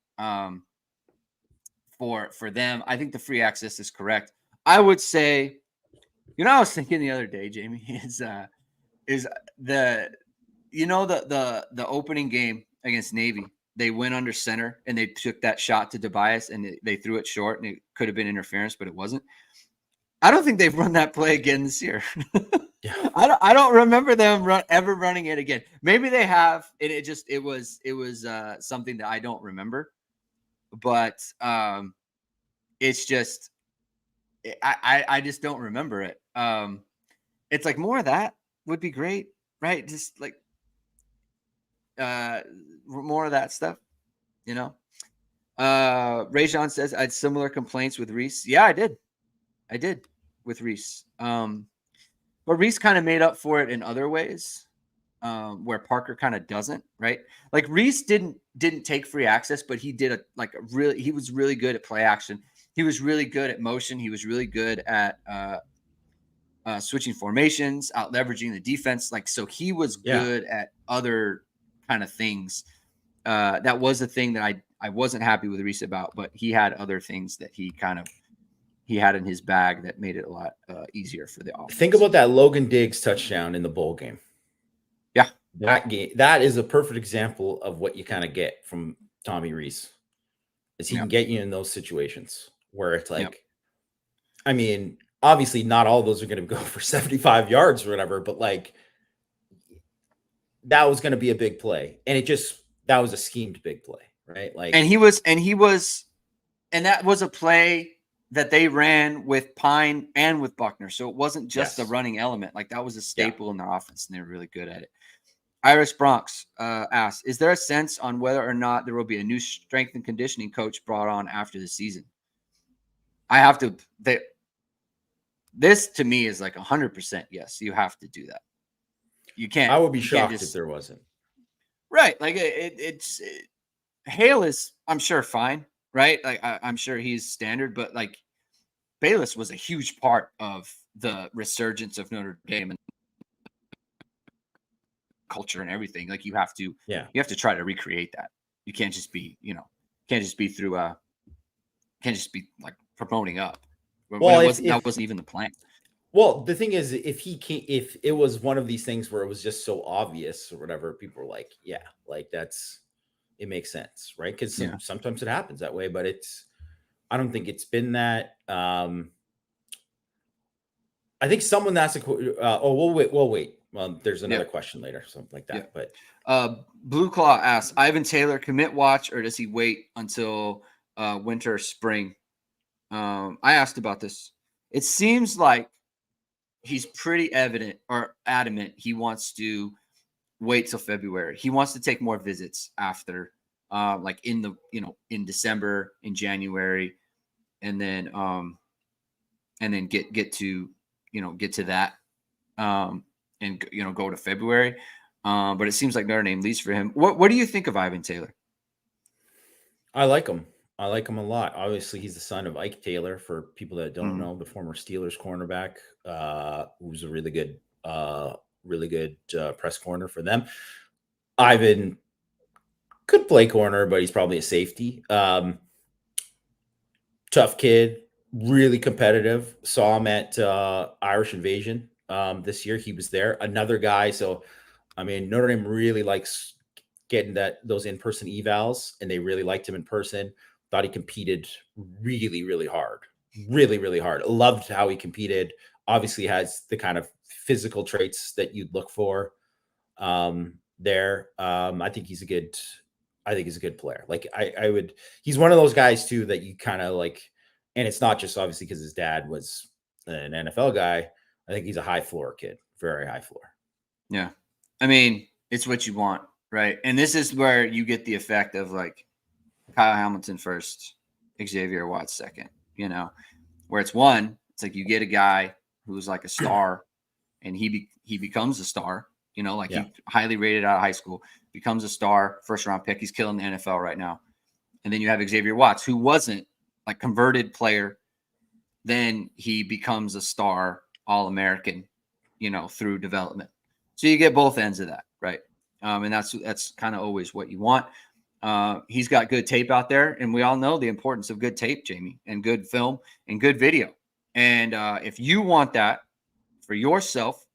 for them. I think the free access is correct. I would say, I was thinking the other day, Jamie, is the opening game against Navy. They went under center and they took that shot to Tobias and they threw it short and it could have been interference, but it wasn't. I don't think they've run that play again this year. I don't remember them ever running it again. Maybe they have. It was something that I don't remember, but it's just I just don't remember it. It's like more of that would be great, right? Just like more of that stuff, Rajon says I had similar complaints with Reese. Yeah, I did with Reese. But Reese kind of made up for it in other ways, where Parker kind of doesn't, right? Like Reese didn't take free access, but he did he was really good at play action. He was really good at motion. He was really good at switching formations, out leveraging the defense. Like, so he was good at other kind of things. That was the thing that I wasn't happy with Reese about, but he had other things that he had in his bag that made it a lot easier for the offense. Think about that Logan Diggs touchdown in the bowl game. Yeah. That game, that is a perfect example of what you kind of get from Tommy Reese. Is he can get you in those situations where it's like, I mean, obviously not all of those are going to go for 75 yards or whatever, but like that was going to be a big play. And that was a schemed big play, right? Like, and that was a play that they ran with Pine and with Buckner. So it wasn't just the running element. Like that was a staple in their offense and they're really good at it. Irish Bronx asks, is there a sense on whether or not there will be a new strength and conditioning coach brought on after the season? This to me is like 100% yes. You have to do that. You can't. I would be shocked if there wasn't. Right. Like Hale is, I'm sure, fine. Right. Like I'm sure he's standard, but like Bayless was a huge part of the resurgence of Notre Dame. culture and everything. Like you have to try to recreate that. You can't just be, can't just be like promoting up. Well, that wasn't even the plan. Well, the thing is, if it was one of these things where it was just so obvious or whatever, people were like, yeah, like it makes sense, right? Because sometimes it happens that way, but I don't think it's been that. I think someone asked we'll wait. Well, there's another question later, something like that. Yeah. But Blue Claw asks, Ivan Taylor commit watch, or does he wait until winter or spring? I asked about this. It seems like he's pretty adamant he wants to wait till February. He wants to take more visits after, like in December, in January, and then get to that, and go to February. But it seems like Notre Dame leads for him. What do you think of Ivan Taylor? I like him. I like him a lot. Obviously, he's the son of Ike Taylor. For people that don't know, the former Steelers cornerback, who's a really good press corner for them. Ivan could play corner, but he's probably a safety. Tough kid, really competitive. Saw him at Irish Invasion this year. He was there. Another guy. So, I mean, Notre Dame really likes getting those in-person evals, and they really liked him in person. Thought he competed really, really hard. Really, really hard. Loved how he competed. Obviously has the kind of physical traits that you'd look for there. I think he's a good player. Like he's one of those guys too that you kind of like, and it's not just obviously because his dad was an NFL guy. I think he's a high floor kid, very high floor. Yeah. I mean, it's what you want, right? And this is where you get the effect of like Kyle Hamilton first, Xavier Watts second, where it's like you get a guy who's like a star and he becomes a star, he highly rated out of high school, becomes a star, first round pick. He's killing the NFL right now. And then you have Xavier Watts, who wasn't like converted player. Then he becomes a star, All-American, through development. So you get both ends of that, right? And that's kind of always what you want. He's got good tape out there, and we all know the importance of good tape, Jamie, and good film and good video. And if you want that for yourself,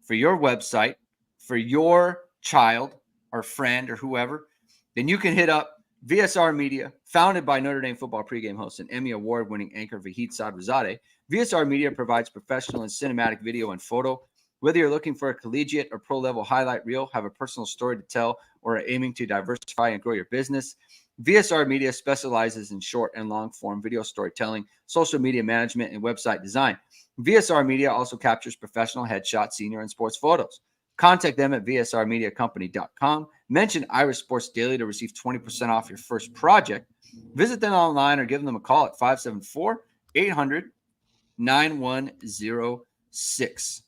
for your website, for your child or friend or whoever, then you can hit up VSR Media, founded by Notre Dame football pregame host and Emmy award-winning anchor Vahid Sadrazadeh. VSR Media provides professional and cinematic video and photo. Whether you're looking for a collegiate or pro-level highlight reel, have a personal story to tell, or are aiming to diversify and grow your business, VSR Media specializes in short and long-form video storytelling, social media management, and website design. VSR Media also captures professional headshots, senior, and sports photos. Contact them at vsrmediacompany.com. Mention Irish Sports Daily to receive 20% off your first project. Visit them online or give them a call at 574-800-9106.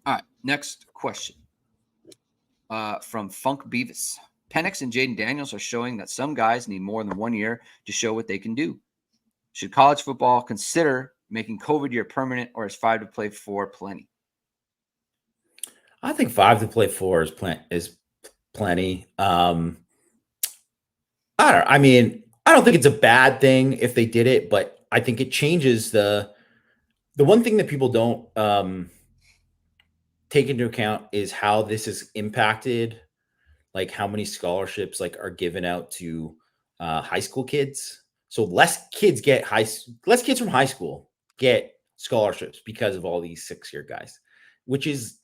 All right, next question from Funk Beavis. Penix and Jaden Daniels are showing that some guys need more than 1 year to show what they can do. Should college football consider making COVID year permanent, or is 5 to play 4 plenty? I think 5 to play 4 is plenty. I don't think it's a bad thing if they did it, but I think it changes the one thing that people don't take into account is how this is impacted, like how many scholarships like are given out to high school kids. So less kids from high school get scholarships because of all these 6-year guys, which is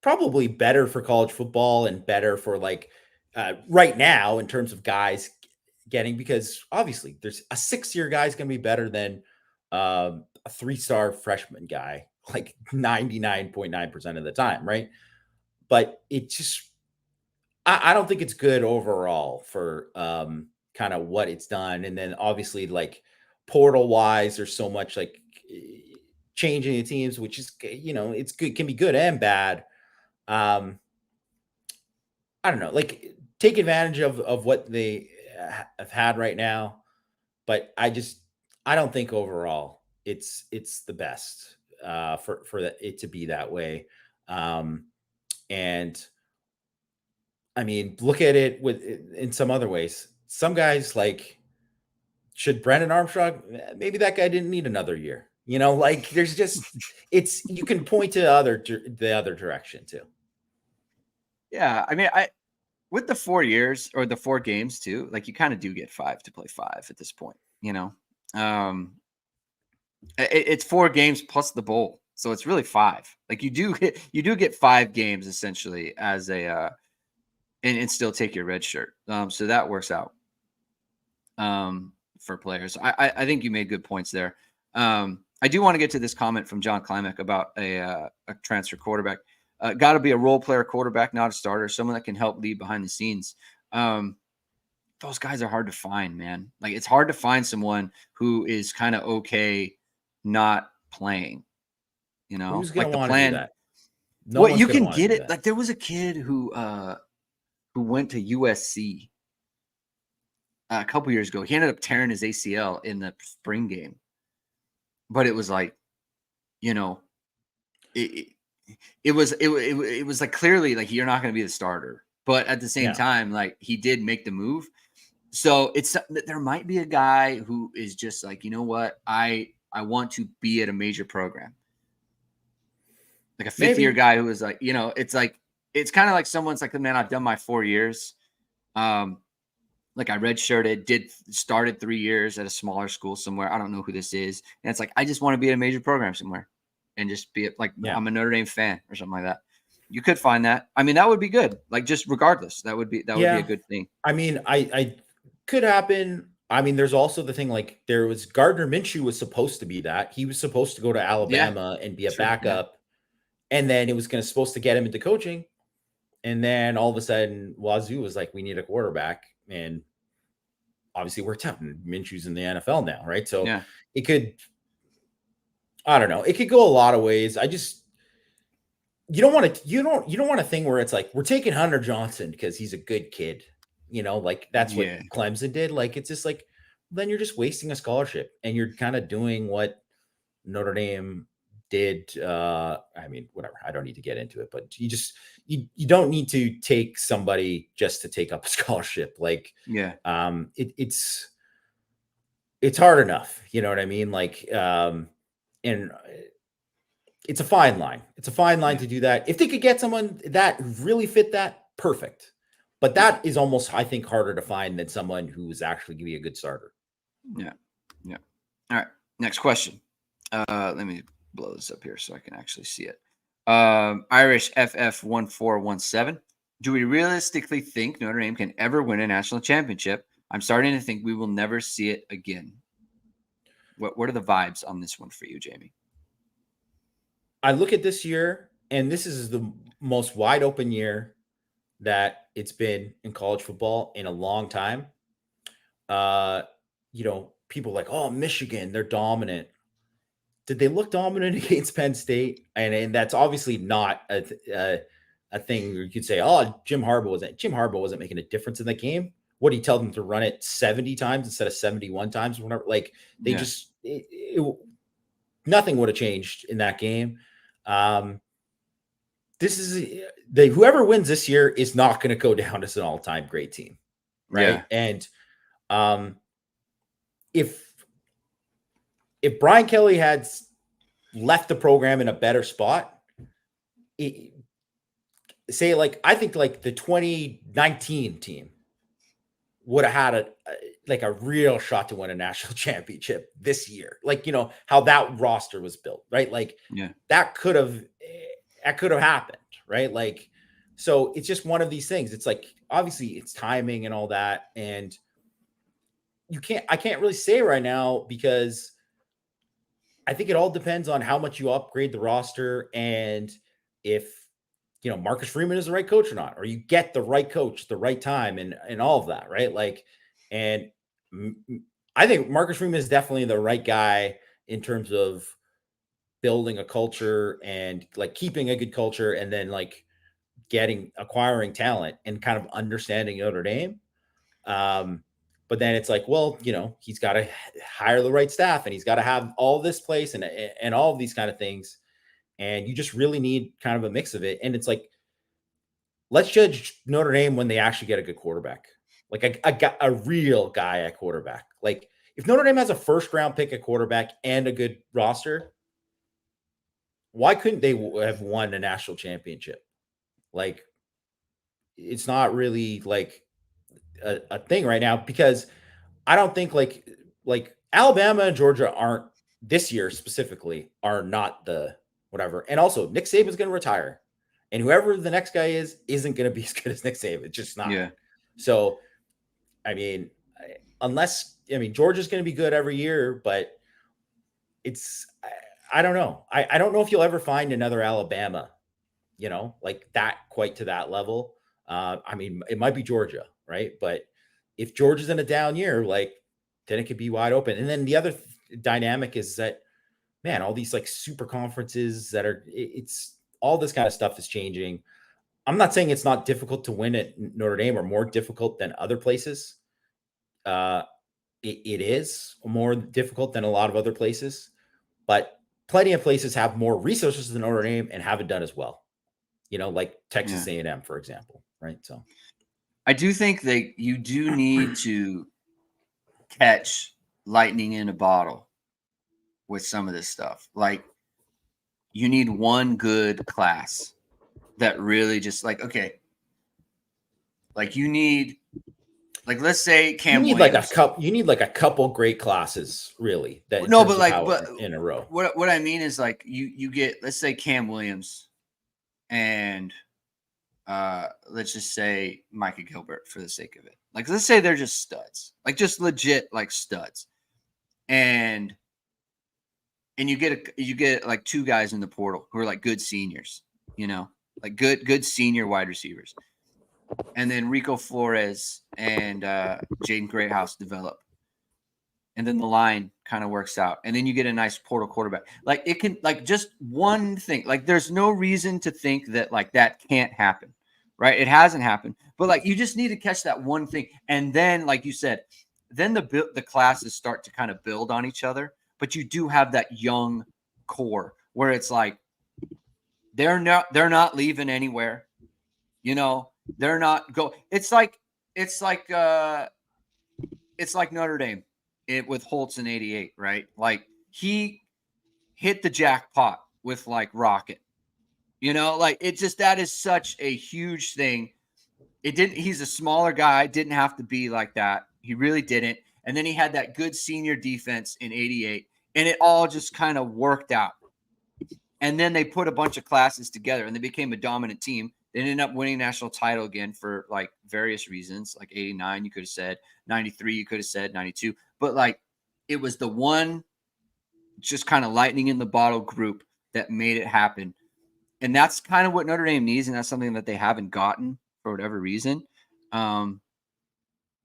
probably better for college football and better for like right now in terms of guys getting, because obviously there's a 6-year guy is going to be better than a 3-star freshman guy, like 99.9% of the time. Right. But it just, I don't think it's good overall for kind of what it's done. And then obviously like portal wise, there's so much like changing the teams, which is, it's good, can be good and bad. I don't know, like take advantage of what they have had right now, but I don't think overall it's the best for it to be that way. And I mean, look at it in some other ways. Some guys like, should Brendan Armstrong, maybe that guy didn't need another year. Like there's just, you can point to the other direction too. Yeah. I mean, with the 4 years or the 4 games too, like you kind of do get 5 to play 5 at this point, it's 4 games plus the bowl. So it's really 5. Like you do get 5 games essentially as a, and still take your red shirt. So that works out for players. I think you made good points there. I do want to get to this comment from John Klimek about a transfer quarterback. Got to be a role player quarterback, not a starter, someone that can help lead behind the scenes. Those guys are hard to find, man. Like it's hard to find someone who is kind of okay not playing. Who's like gonna the plan. Do that? Well, you can get it. Like there was a kid who went to USC a couple years ago. He ended up tearing his ACL in the spring game, but it was like, it was like clearly like you're not going to be the starter, but at the same time, like he did make the move. So there might be a guy who is just like, you know what, I want to be at a major program, like a fifth-year guy who is like, it's kind of like someone's like, man, I've done my 4 years. Like I redshirted, started 3 years at a smaller school somewhere. I don't know who this is. And it's like, I just want to be at a major program somewhere and just be like, I'm a Notre Dame fan or something like that. You could find that. I mean, that would be good. Like just regardless, that would be a good thing. I mean, I could happen. I mean, there's also the thing, like there was Gardner Minshew was supposed to be that. He was supposed to go to Alabama and be a backup. Yeah. And then it was supposed to get him into coaching. And then all of a sudden Wazoo was like, we need a quarterback. And obviously worked out. And Minshew's in the NFL now, right? So it could, I don't know. It could go a lot of ways. You don't want a thing where it's like, we're taking Hunter Johnson because he's a good kid. Like that's what Clemson did. Like, it's just like, then you're just wasting a scholarship and you're kind of doing what Notre Dame did. I mean, whatever, I don't need to get into it, but you don't need to take somebody just to take up a scholarship. Like, it's hard enough. You know what I mean? Like, and it's a fine line. It's a fine line to do that. If they could get someone that really fit that, perfect. But that is almost, I think, harder to find than someone who is actually going to be a good starter. Yeah. Yeah. All right. Next question. Let me blow this up here so I can actually see it. Irish FF1417. Do we realistically think Notre Dame can ever win a national championship? I'm starting to think we will never see it again. What are the vibes on this one for you, Jamie? I look at this year, and this is the most wide open year that it's been in college football in a long time. People like, oh, Michigan, they're dominant. Did they look dominant against Penn State? And that's obviously not a thing where you could say, oh, Jim Harbaugh wasn't making a difference in the game. What did he tell them to run it 70 times instead of 71 times? Whatever. Like they just, nothing would have changed in that game. Whoever wins this year is not going to go down as an all-time great team. Right. Yeah. And if Brian Kelly had left the program in a better spot, I think like the 2019 team would have had a real shot to win a national championship this year. Like, how that roster was built, right? Like that could have happened, right? Like, so it's just one of these things. It's like, obviously it's timing and all that. And I can't really say right now because I think it all depends on how much you upgrade the roster and if, Marcus Freeman is the right coach or not, or you get the right coach at the right time and all of that, right? Like, and I think Marcus Freeman is definitely the right guy in terms of building a culture and like keeping a good culture and then like acquiring talent and kind of understanding Notre Dame. But then it's like, well, he's got to hire the right staff and he's got to have all this place and all of these kind of things. And you just really need kind of a mix of it. And it's like, let's judge Notre Dame when they actually get a good quarterback, like a real guy at quarterback. Like if Notre Dame has a first round pick at quarterback and a good roster, why couldn't they have won a national championship? Like it's not really like a thing right now, because I don't think like Alabama and Georgia aren't this year specifically are not the whatever. And also Nick Saban's going to retire, and whoever the next guy isn't going to be as good as Nick Saban. It's just not. Yeah. So, I mean, Georgia's going to be good every year, but I don't know. I don't know if you'll ever find another Alabama, like that quite to that level. I mean, it might be Georgia, right? But if Georgia's in a down year, like then it could be wide open. And then the other dynamic is that, man, all these like super conferences that it's all this kind of stuff is changing. I'm not saying it's not difficult to win at Notre Dame or more difficult than other places. It is more difficult than a lot of other places, but plenty of places have more resources than Notre Dame and haven't done as well. Like Texas A&M, for example, right? So I do think that you do need to catch lightning in a bottle with some of this stuff. Like you need one good class that really just like, okay, like you need, like, let's say Cam you need Williams. you need like a couple great classes, really. That no, but like, in a row. What I mean is like you get, let's say Cam Williams and let's just say Micah Gilbert for the sake of it. Like, let's say they're just studs, like just legit like studs, and you get like two guys in the portal who are like good seniors, like good senior wide receivers, and then Rico Flores and Jaden Greathouse develop, and then the line kind of works out, and then you get a nice portal quarterback. Like it can, like just one thing, like there's no reason to think that like that can't happen. Right? It hasn't happened, but like you just need to catch that one thing, and then, like you said, then the classes start to kind of build on each other. But you do have that young core where it's like they're not leaving anywhere. They're not go. It's like Notre Dame with Holtz in '88, right? Like he hit the jackpot with like Rocket. Like it just, that is such a huge thing. He's a smaller guy, didn't have to be like that. He really didn't. And then he had that good senior defense in '88, and it all just kind of worked out. And then they put a bunch of classes together and they became a dominant team. They ended up winning national title again for like various reasons, like '89, you could have said, '93, you could have said, '92. But like it was the one just kind of lightning in the bottle group that made it happen. And that's kind of what Notre Dame needs, and that's something that they haven't gotten for whatever reason. And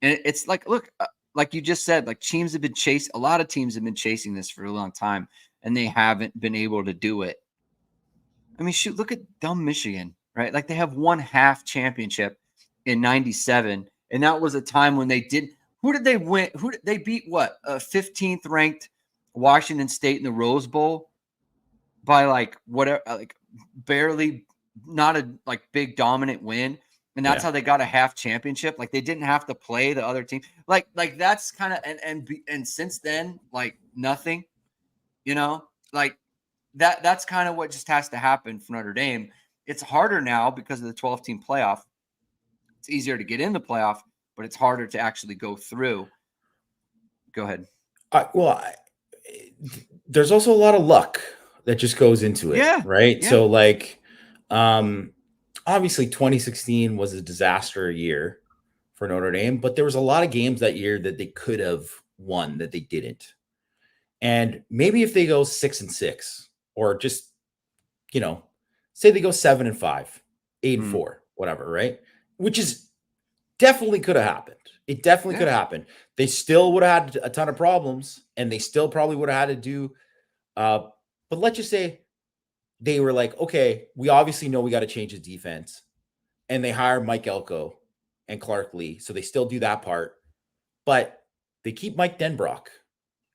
it's like, look, like you just said, like a lot of teams have been chasing this for a long time, and they haven't been able to do it. I mean, shoot, look at dumb Michigan, right? Like they have one half championship in '97, and that was a time when they did. Who did they win? Who did they beat? What, 15th ranked Washington State in the Rose Bowl by like whatever, like barely, not a like big dominant win, and that's how they got a half championship. Like they didn't have to play the other team. Like that's kind of, and since then, like nothing, like that's kind of what just has to happen for Notre Dame. It's harder now because of the 12-team playoff. It's easier to get in the playoff, but it's harder to actually go through. Go ahead. There's also a lot of luck that just goes into it, right? Yeah. So like, obviously 2016 was a disaster year for Notre Dame, but there was a lot of games that year that they could have won that they didn't. And maybe if they go 6-6, or just, say they go 7-5, 8-4, whatever, right? Which is definitely could have happened. It definitely could have happened. They still would have had a ton of problems, and they still probably would have had to do, but let's just say they were like, okay, we obviously know we got to change the defense. And they hire Mike Elko and Clark Lee. So they still do that part. But they keep Mike Denbrock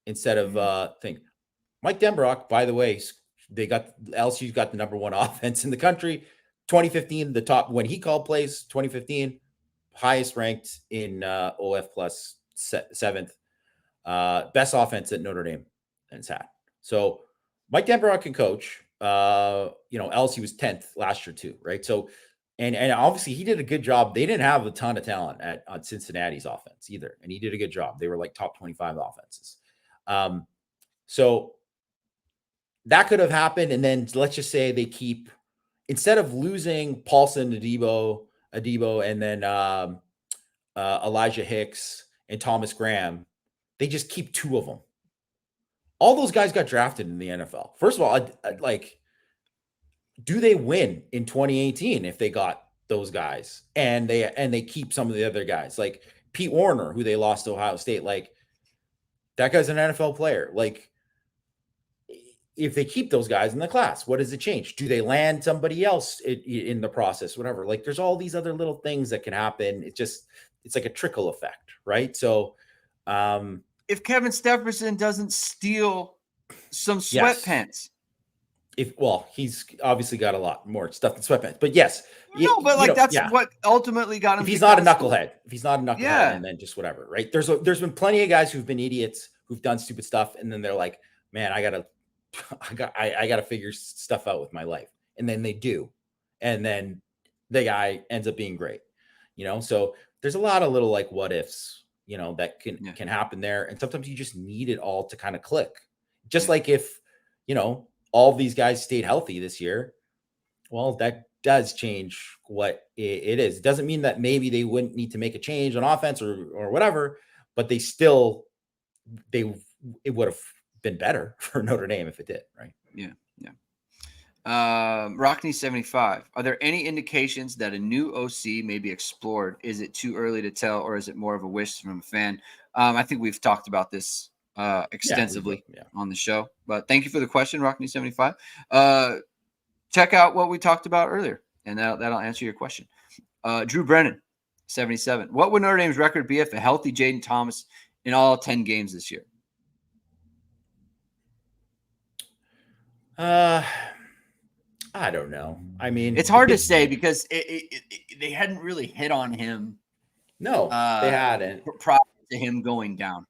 instead of thing. Mike Denbrock, by the way, LSU's got the #1 offense in the country. 2015, the top when he called plays, 2015, highest ranked in OF plus 7th, best offense at Notre Dame and it's had. So Mike Dambrot can coach. LSU was 10th last year too, right? So, and obviously he did a good job. They didn't have a ton of talent on Cincinnati's offense either, and he did a good job. They were like top 25 offenses. So that could have happened, and then let's just say they keep, instead of losing Paulson, Adebo, and then Elijah Hicks and Thomas Graham, they just keep 2 of them. All those guys got drafted in the NFL. First of all, do they win in 2018 if they got those guys and they keep some of the other guys like Pete Warner, who they lost to Ohio State? Like, that guy's an NFL player. Like, if they keep those guys in the class, what does it change? Do they land somebody else in the process? Whatever. Like, there's all these other little things that can happen. It's like a trickle effect, right? So, if Kevin Stephenson doesn't steal some sweatpants, he's obviously got a lot more stuff than sweatpants, but yes. No, but that's what ultimately got him. If he's not a knucklehead, and then just whatever, right? There's been plenty of guys who've been idiots, who've done stupid stuff. And then they're like, man, I gotta figure stuff out with my life. And then they do. And then the guy ends up being great, so there's a lot of little like what ifs, that can happen there. And sometimes you just need it all to kind of click. Just like if, all of these guys stayed healthy this year, well, that does change what it is. It doesn't mean that maybe they wouldn't need to make a change on offense or whatever, but it would have been better for Notre Dame if it did, right? Yeah. Rockney 75. Are there any indications that a new OC may be explored? Is it too early to tell, or is it more of a wish from a fan? I think we've talked about this extensively on the show, but thank you for the question, Rockney 75. Check out what we talked about earlier, and that'll answer your question. Drew Brennan 77. What would Notre Dame's record be if a healthy Jaden Thomas in all 10 games this year? I don't know. I mean, it's hard to say because they hadn't really hit on him. No, they hadn't. Prior to him going down.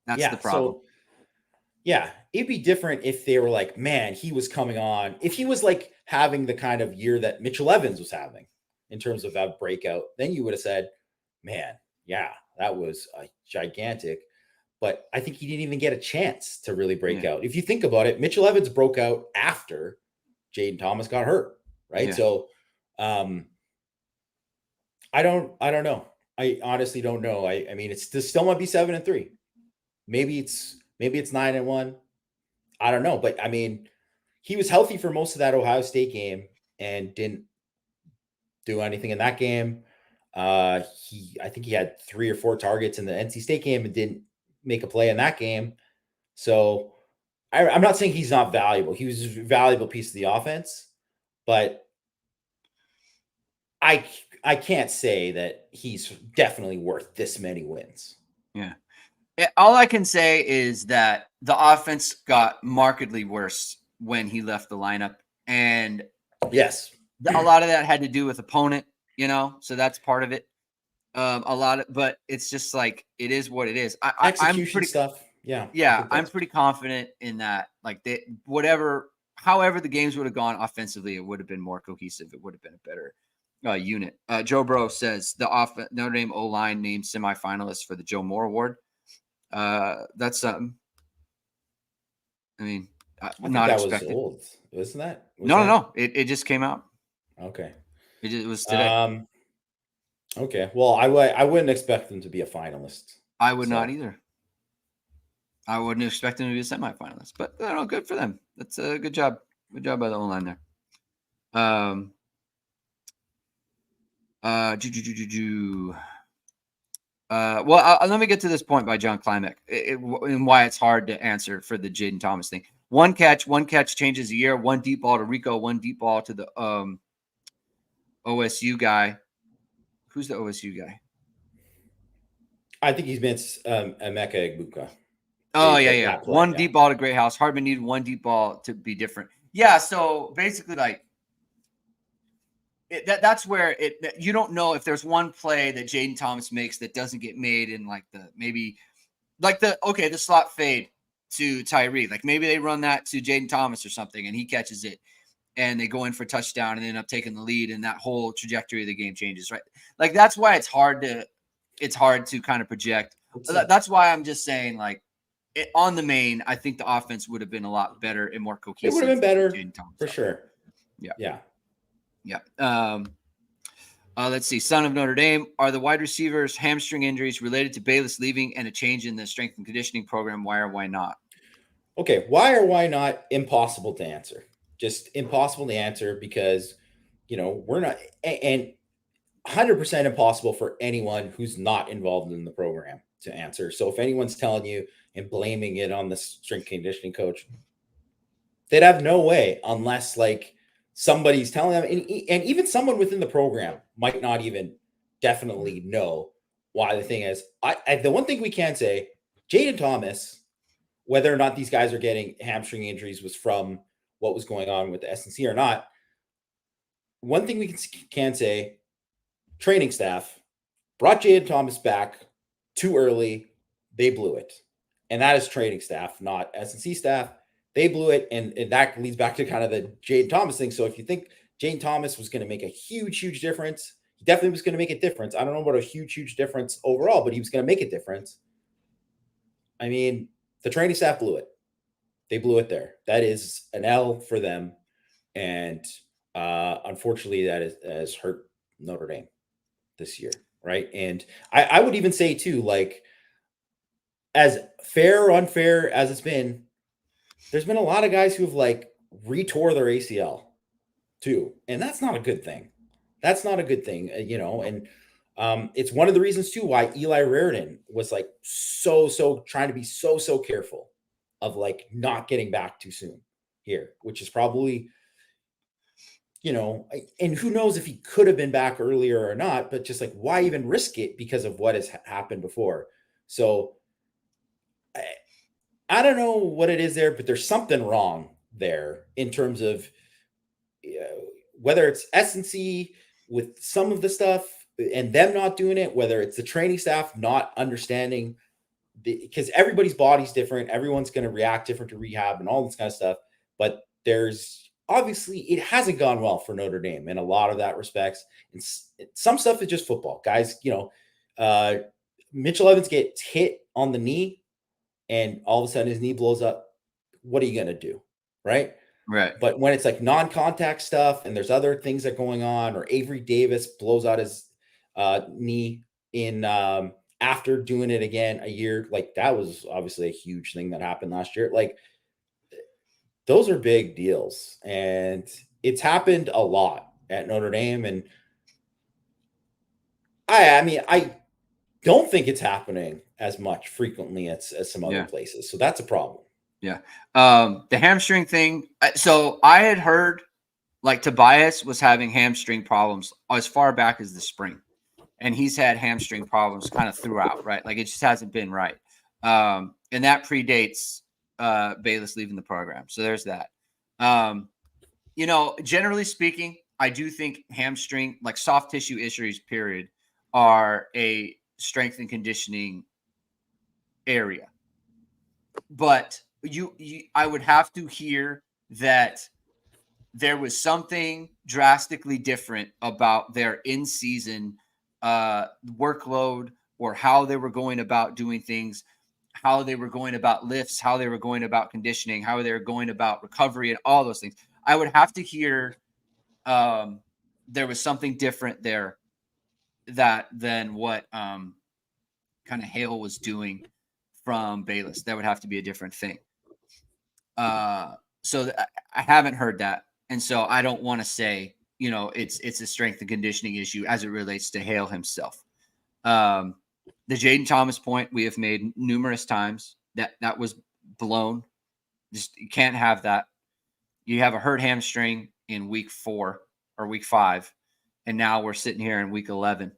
That's the problem. So, it'd be different if they were like, man, he was coming on. If he was like having the kind of year that Mitchell Evans was having in terms of that breakout, then you would have said, man, that was gigantic. But I think he didn't even get a chance to really break out. If you think about it, Mitchell Evans broke out after Jaden Thomas got hurt, right? Yeah. So I don't know. I honestly don't know. I mean, it still might be 7-3. Maybe it's 9-1. I don't know. But I mean, he was healthy for most of that Ohio State game and didn't do anything in that game. I think he had 3 or 4 targets in the NC State game and didn't make a play in that game. So I'm not saying he's not valuable. He was a valuable piece of the offense, but I can't say that he's definitely worth this many wins. Yeah. All I can say is that the offense got markedly worse when he left the lineup. And yes, a lot of that had to do with opponent, so that's part of it. But it's just like, it is what it is. I'm pretty stuff. Yeah. I'm pretty confident in that. Like however the games would have gone offensively, it would have been more cohesive. It would have been a better unit. Joe Bro says Notre Dame O-line named semifinalists for the Joe Moore Award. That's something. I mean, not expected. Was old, wasn't that? No. It just came out. Okay. It was today. Okay. Well, I wouldn't expect them to be a finalist. I would not either. I wouldn't expect them to be a semifinalist, but good for them. That's a good job. Good job by the O-line there. Let me get to this point by John Klimek and why it's hard to answer for the Jaden Thomas thing. One catch changes a year. One deep ball to Rico. One deep ball to the OSU guy. Who's the OSU guy? I think he's meant Emeka Egbuka. Oh, yeah. One deep ball to Greathouse. Hardman needed one deep ball to be different. Yeah, so basically, like, that's where you don't know if there's one play that Jaden Thomas makes that doesn't get made in like the slot fade to Tyree. Like maybe they run that to Jaden Thomas or something and he catches it and they go in for a touchdown and end up taking the lead and that whole trajectory of the game changes, right? Like that's why it's hard to kind of project. That's why I'm just saying like on the main, I think the offense would have been a lot better and more cohesive. It would have been better for sure. Yeah. Let's see. Son of Notre Dame. Are the wide receivers' hamstring injuries related to Bayless leaving and a change in the strength and conditioning program? Why or why not? Okay. Why or why not? Impossible to answer. Just impossible to answer because, we're not, and 100% impossible for anyone who's not involved in the program to answer. So if anyone's telling you and blaming it on the strength conditioning coach, they'd have no way unless like somebody's telling them, and even someone within the program might not even definitely know why. The thing is, the one thing we can say, Jaden Thomas, whether or not these guys are getting hamstring injuries was from what was going on with the SNC or not. One thing we can say, training staff brought Jaden Thomas back too early. They blew it. And that is training staff, not SNC staff. They blew it, and that leads back to kind of the Jaden Thomas thing. So if you think Jaden Thomas was going to make a huge, huge difference, he definitely was going to make a difference. I don't know about a huge, huge difference overall, but he was going to make a difference. I mean, the training staff blew it. They blew it there. That is an L for them. And unfortunately, that has hurt Notre Dame this year, right? And I would even say, too, like, as fair or unfair as it's been, there's been a lot of guys who have like retore their ACL too. And that's not a good thing. That's not a good thing, and it's one of the reasons too, why Eli Raridan was like, so trying to be so careful of like not getting back too soon here, which is probably, and who knows if he could have been back earlier or not, but just like, why even risk it because of what has happened before? So I don't know what it is there, but there's something wrong there in terms of whether it's S&C with some of the stuff and them not doing it, whether it's the training staff not understanding because everybody's body's different. Everyone's going to react different to rehab and all this kind of stuff. But there's obviously, it hasn't gone well for Notre Dame in a lot of that respects. And some stuff is just football. Guys, Mitchell Evans gets hit on the knee, and all of a sudden his knee blows up. What are you going to do? Right. But when it's like non-contact stuff and there's other things that are going on, or Avery Davis blows out his knee in after doing it again a year, like that was obviously a huge thing that happened last year. Like those are big deals, and it's happened a lot at Notre Dame. And I mean, I don't think it's happening as much frequently as some other places. So that's a problem. Yeah. The hamstring thing. So I had heard like Tobias was having hamstring problems as far back as the spring, and he's had hamstring problems kind of throughout, right? Like it just hasn't been right. And that predates Bayless leaving the program. So there's that. Generally speaking, I do think hamstring, like soft tissue issues, period, are a strength and conditioning area. But I would have to hear that there was something drastically different about their in-season workload, or how they were going about doing things, how they were going about lifts, how they were going about conditioning, how they were going about recovery, and all those things. I would have to hear there was something different there than what kind of Hale was doing from Bayless. That would have to be a different thing. So I haven't heard that. And so I don't want to say, it's a strength and conditioning issue as it relates to Hale himself. The Jaden Thomas point we have made numerous times, that was blown. Just, you can't have that. You have a hurt hamstring in week 4 or week 5. And now we're sitting here in week 11,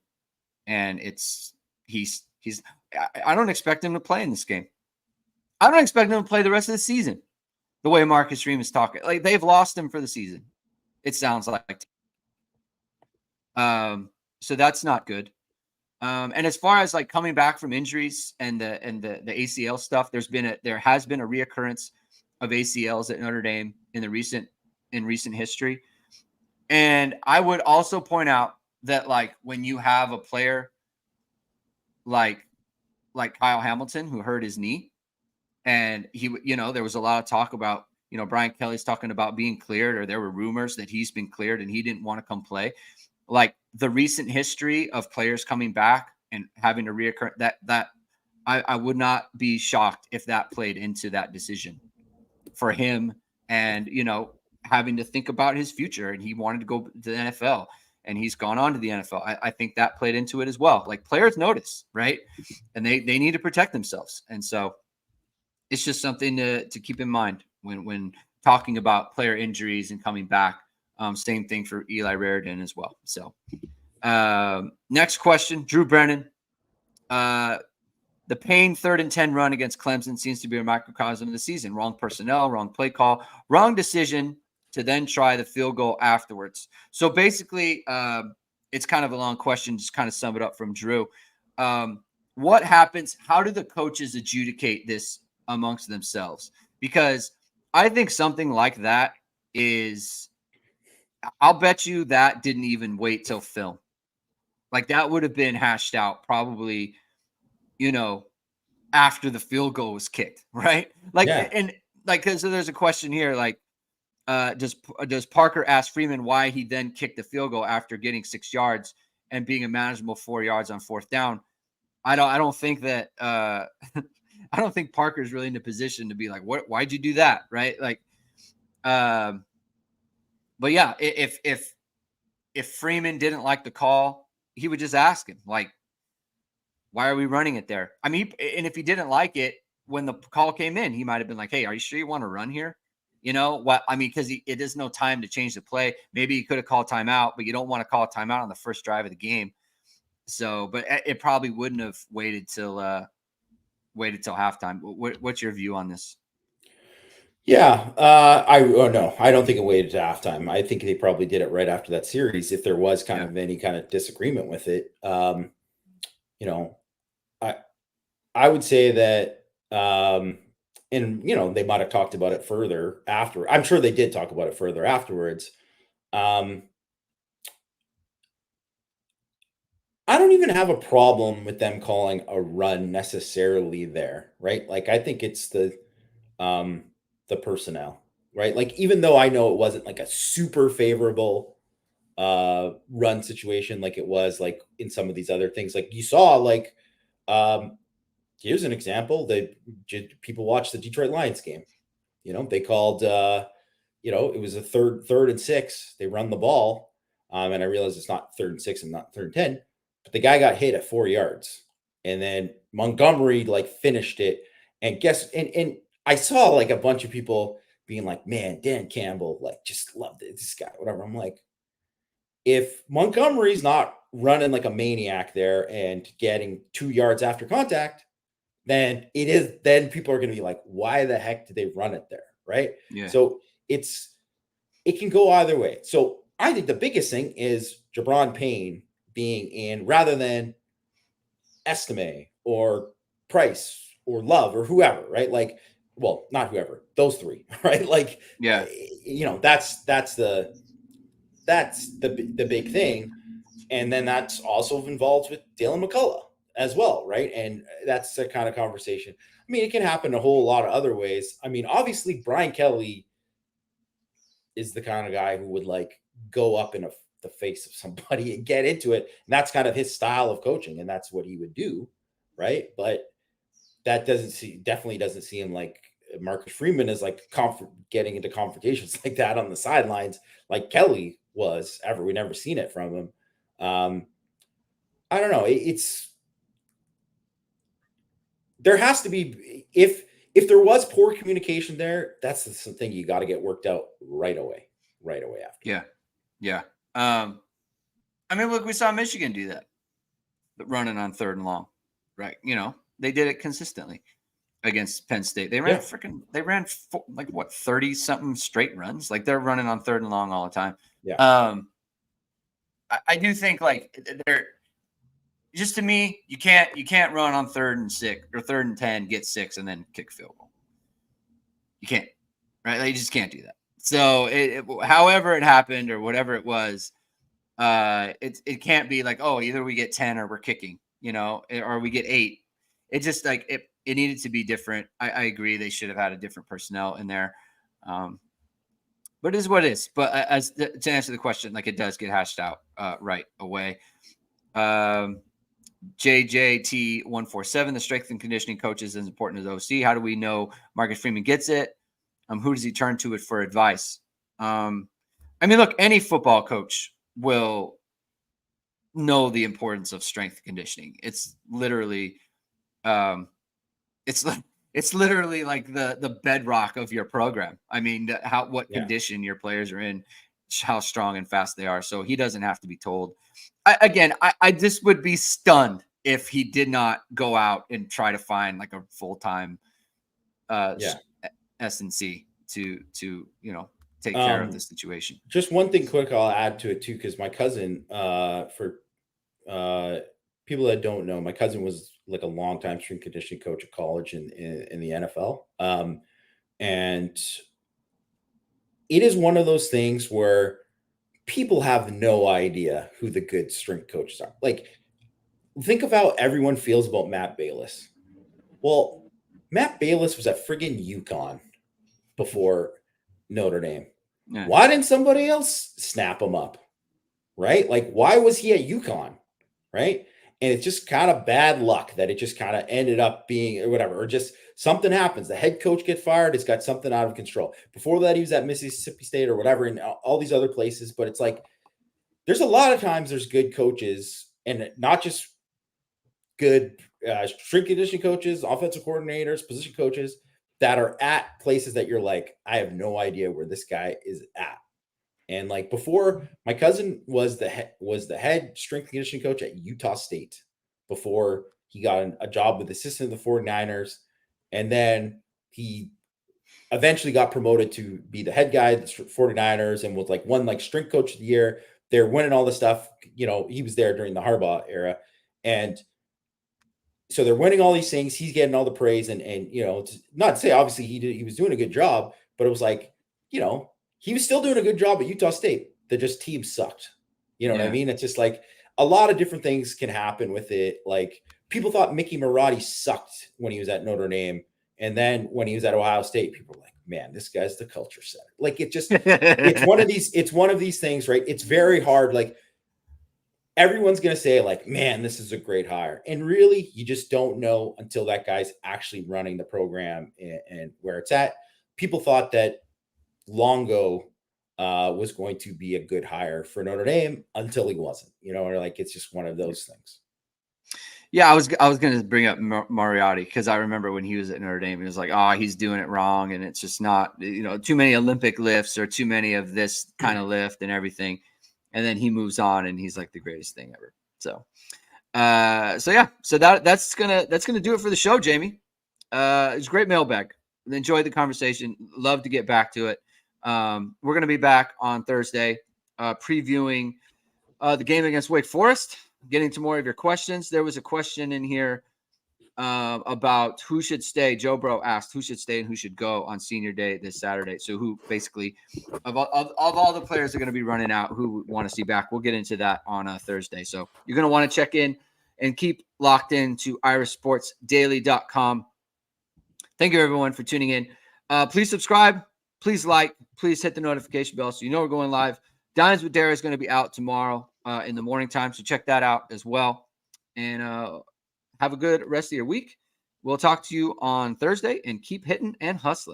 and I don't expect him to play in this game. I don't expect him to play the rest of the season. The way Marcus Freeman is talking, like they've lost him for the season. It sounds like. So that's not good. And as far as like coming back from injuries and the ACL stuff, there has been a reoccurrence of ACLs at Notre Dame in recent history. And I would also point out that like when you have a player like Kyle Hamilton who hurt his knee, and there was a lot of talk about, Brian Kelly's talking about being cleared, or there were rumors that he's been cleared and he didn't want to come play. Like the recent history of players coming back and having to reoccur, that I would not be shocked if that played into that decision for him, and having to think about his future, and he wanted to go to the NFL and he's gone on to the NFL. I think that played into it as well. Like players notice, right? And they need to protect themselves. And so it's just something to keep in mind when talking about player injuries and coming back. Same thing for Eli Raridan as well. So next question, Drew Brennan. The Payne 3rd and 10 run against Clemson seems to be a microcosm of the season. Wrong personnel, wrong play call, wrong decision to then try the field goal afterwards. So basically, it's kind of a long question, just kind of sum it up from Drew. What happens? How do the coaches adjudicate this amongst themselves? Because I think something like that I'll bet you that didn't even wait till film. Like that would have been hashed out probably, after the field goal was kicked, right? Like, and like, because there's a question here, like, does Parker ask Freeman why he then kicked the field goal after getting 6 yards and being a manageable 4 yards on 4th down? I don't think that I don't think Parker's really in a position to be like, why'd you do that? Right. Like, but yeah, if Freeman didn't like the call, he would just ask him, like, why are we running it there? I mean, and if he didn't like it when the call came in, he might have been like, hey, are you sure you want to run here? What I mean, because it is no time to change the play. Maybe he could have called timeout, but you don't want to call a timeout on the first drive of the game. So, but it probably wouldn't have waited till halftime. What's your view on this? Yeah, I don't think it waited to halftime. I think they probably did it right after that series if there was kind of any kind of disagreement with it. I would say that, and they might have talked about it further after. I'm sure they did talk about it further afterwards. I don't even have a problem with them calling a run necessarily there, right? Like I think it's the personnel, right? Like even though I know it wasn't like a super favorable run situation like it was like in some of these other things, like you saw, like here's an example that people watch the Detroit Lions game. They called it was a third and 6. They run the ball, and I realize it's not 3rd and 6 and not 3rd and 10, but the guy got hit at 4 yards, and then Montgomery like finished it. And and I saw like a bunch of people being like, man, Dan Campbell, like just loved this guy, whatever. I'm like, if Montgomery's not running like a maniac there and getting 2 yards after contact, then people are going to be like, why the heck did they run it there? Right. Yeah. So it can go either way. So I think the biggest thing is Jabron Payne being in rather than Estime or Price or Love or whoever, right? Like, well, not whoever, those three, right? Like, yeah, that's the big thing. And then that's also involved with Dalen McCullough as well, right? And that's the kind of conversation. I mean, it can happen a whole lot of other ways. I mean, obviously, Brian Kelly is the kind of guy who would like go up in the face of somebody and get into it. And that's kind of his style of coaching, and that's what he would do, right? But that definitely doesn't seem like Marcus Freeman is like getting into confrontations like that on the sidelines, like Kelly was ever. We never seen it from him. I don't know. There has to be, if there was poor communication there, that's the thing you got to get worked out right away after. Yeah. I mean, look, we saw Michigan do that, but running on 3rd and long, right? They did it consistently against Penn State. They ran 30 something straight runs. Like they're running on 3rd and long all the time. Yeah. I do think like they're just, to me, you can't run on 3rd and 6 or 3rd and 10, get 6 and then kick field goal. You can't, right? Like, you just can't do that. So however it happened or whatever it was, it can't be like, oh, either we get 10 or we're kicking, or we get 8. It just like it needed to be different. I agree. They should have had a different personnel in there. But it is what it is. But to answer the question, like, it does get hashed out right away. JJT147, the strength and conditioning coach is as important as OC. How do we know Marcus Freeman gets it? Who does he turn to it for advice? I mean, look, any football coach will know the importance of strength and conditioning. It's literally, it's literally like the bedrock of your program. I mean, what condition your players are in, how strong and fast they are. So he doesn't have to be told. I just would be stunned if he did not go out and try to find like a full-time S&C to take care of the situation. Just one thing quick I'll add to it too, because my cousin, for people that don't know, my cousin was like a longtime strength conditioning coach at college in the NFL. And it is one of those things where people have no idea who the good strength coaches are. Like, think of how everyone feels about Matt Balis. Well, Matt Balis was at friggin' UConn before Notre Dame. Yeah. Why didn't somebody else snap him up? Right? Like, why was he at UConn? Right? And it's just kind of bad luck that it just kind of ended up being or whatever, or just something happens. The head coach gets fired. It's got something out of control. Before that, he was at Mississippi State or whatever, and all these other places. But it's like, there's a lot of times there's good coaches, and not just good strength conditioning coaches, offensive coordinators, position coaches that are at places that you're like, I have no idea where this guy is at. And like before, my cousin was the head strength and conditioning coach at Utah State before he got a job with the assistant of the 49ers. And then he eventually got promoted to be the head guy at the 49ers and was like won like strength coach of the year. They're winning all the stuff. He was there during the Harbaugh era. And so they're winning all these things. He's getting all the praise and not to say obviously he was doing a good job, but it was like, he was still doing a good job at Utah State. The just team sucked. You know what I mean? It's just like a lot of different things can happen with it. Like, people thought Mickey Marotti sucked when he was at Notre Dame. And then when he was at Ohio State, people were like, man, this guy's the culture setter. Like, it's one of these things, right? It's very hard. Like, everyone's going to say like, man, this is a great hire. And really, you just don't know until that guy's actually running the program and where it's at. People thought that Longo was going to be a good hire for Notre Dame until he wasn't, or like, it's just one of those things. Yeah, I was going to bring up Mariotti because I remember when he was at Notre Dame, he was like, oh, he's doing it wrong. And it's just not, too many Olympic lifts or too many of this kind of lift and everything. And then he moves on and he's like the greatest thing ever. So that's going to do it for the show, Jamie. It's a great mailbag. Enjoyed the conversation. Love to get back to it. We're going to be back on Thursday previewing the game against Wake Forest, getting to more of your questions. There was a question in here about who should stay. Joe Bro asked who should stay and who should go on senior day this Saturday. So who basically of all the players that are going to be running out, who want to see back. We'll get into that on Thursday. So you're going to want to check in and keep locked in to irisportsdaily.com. Thank you, everyone, for tuning in. Please subscribe. Please like. Please hit the notification bell so you know we're going live. Dines with Dara is going to be out tomorrow in the morning time, so check that out as well. And have a good rest of your week. We'll talk to you on Thursday, and keep hitting and hustling.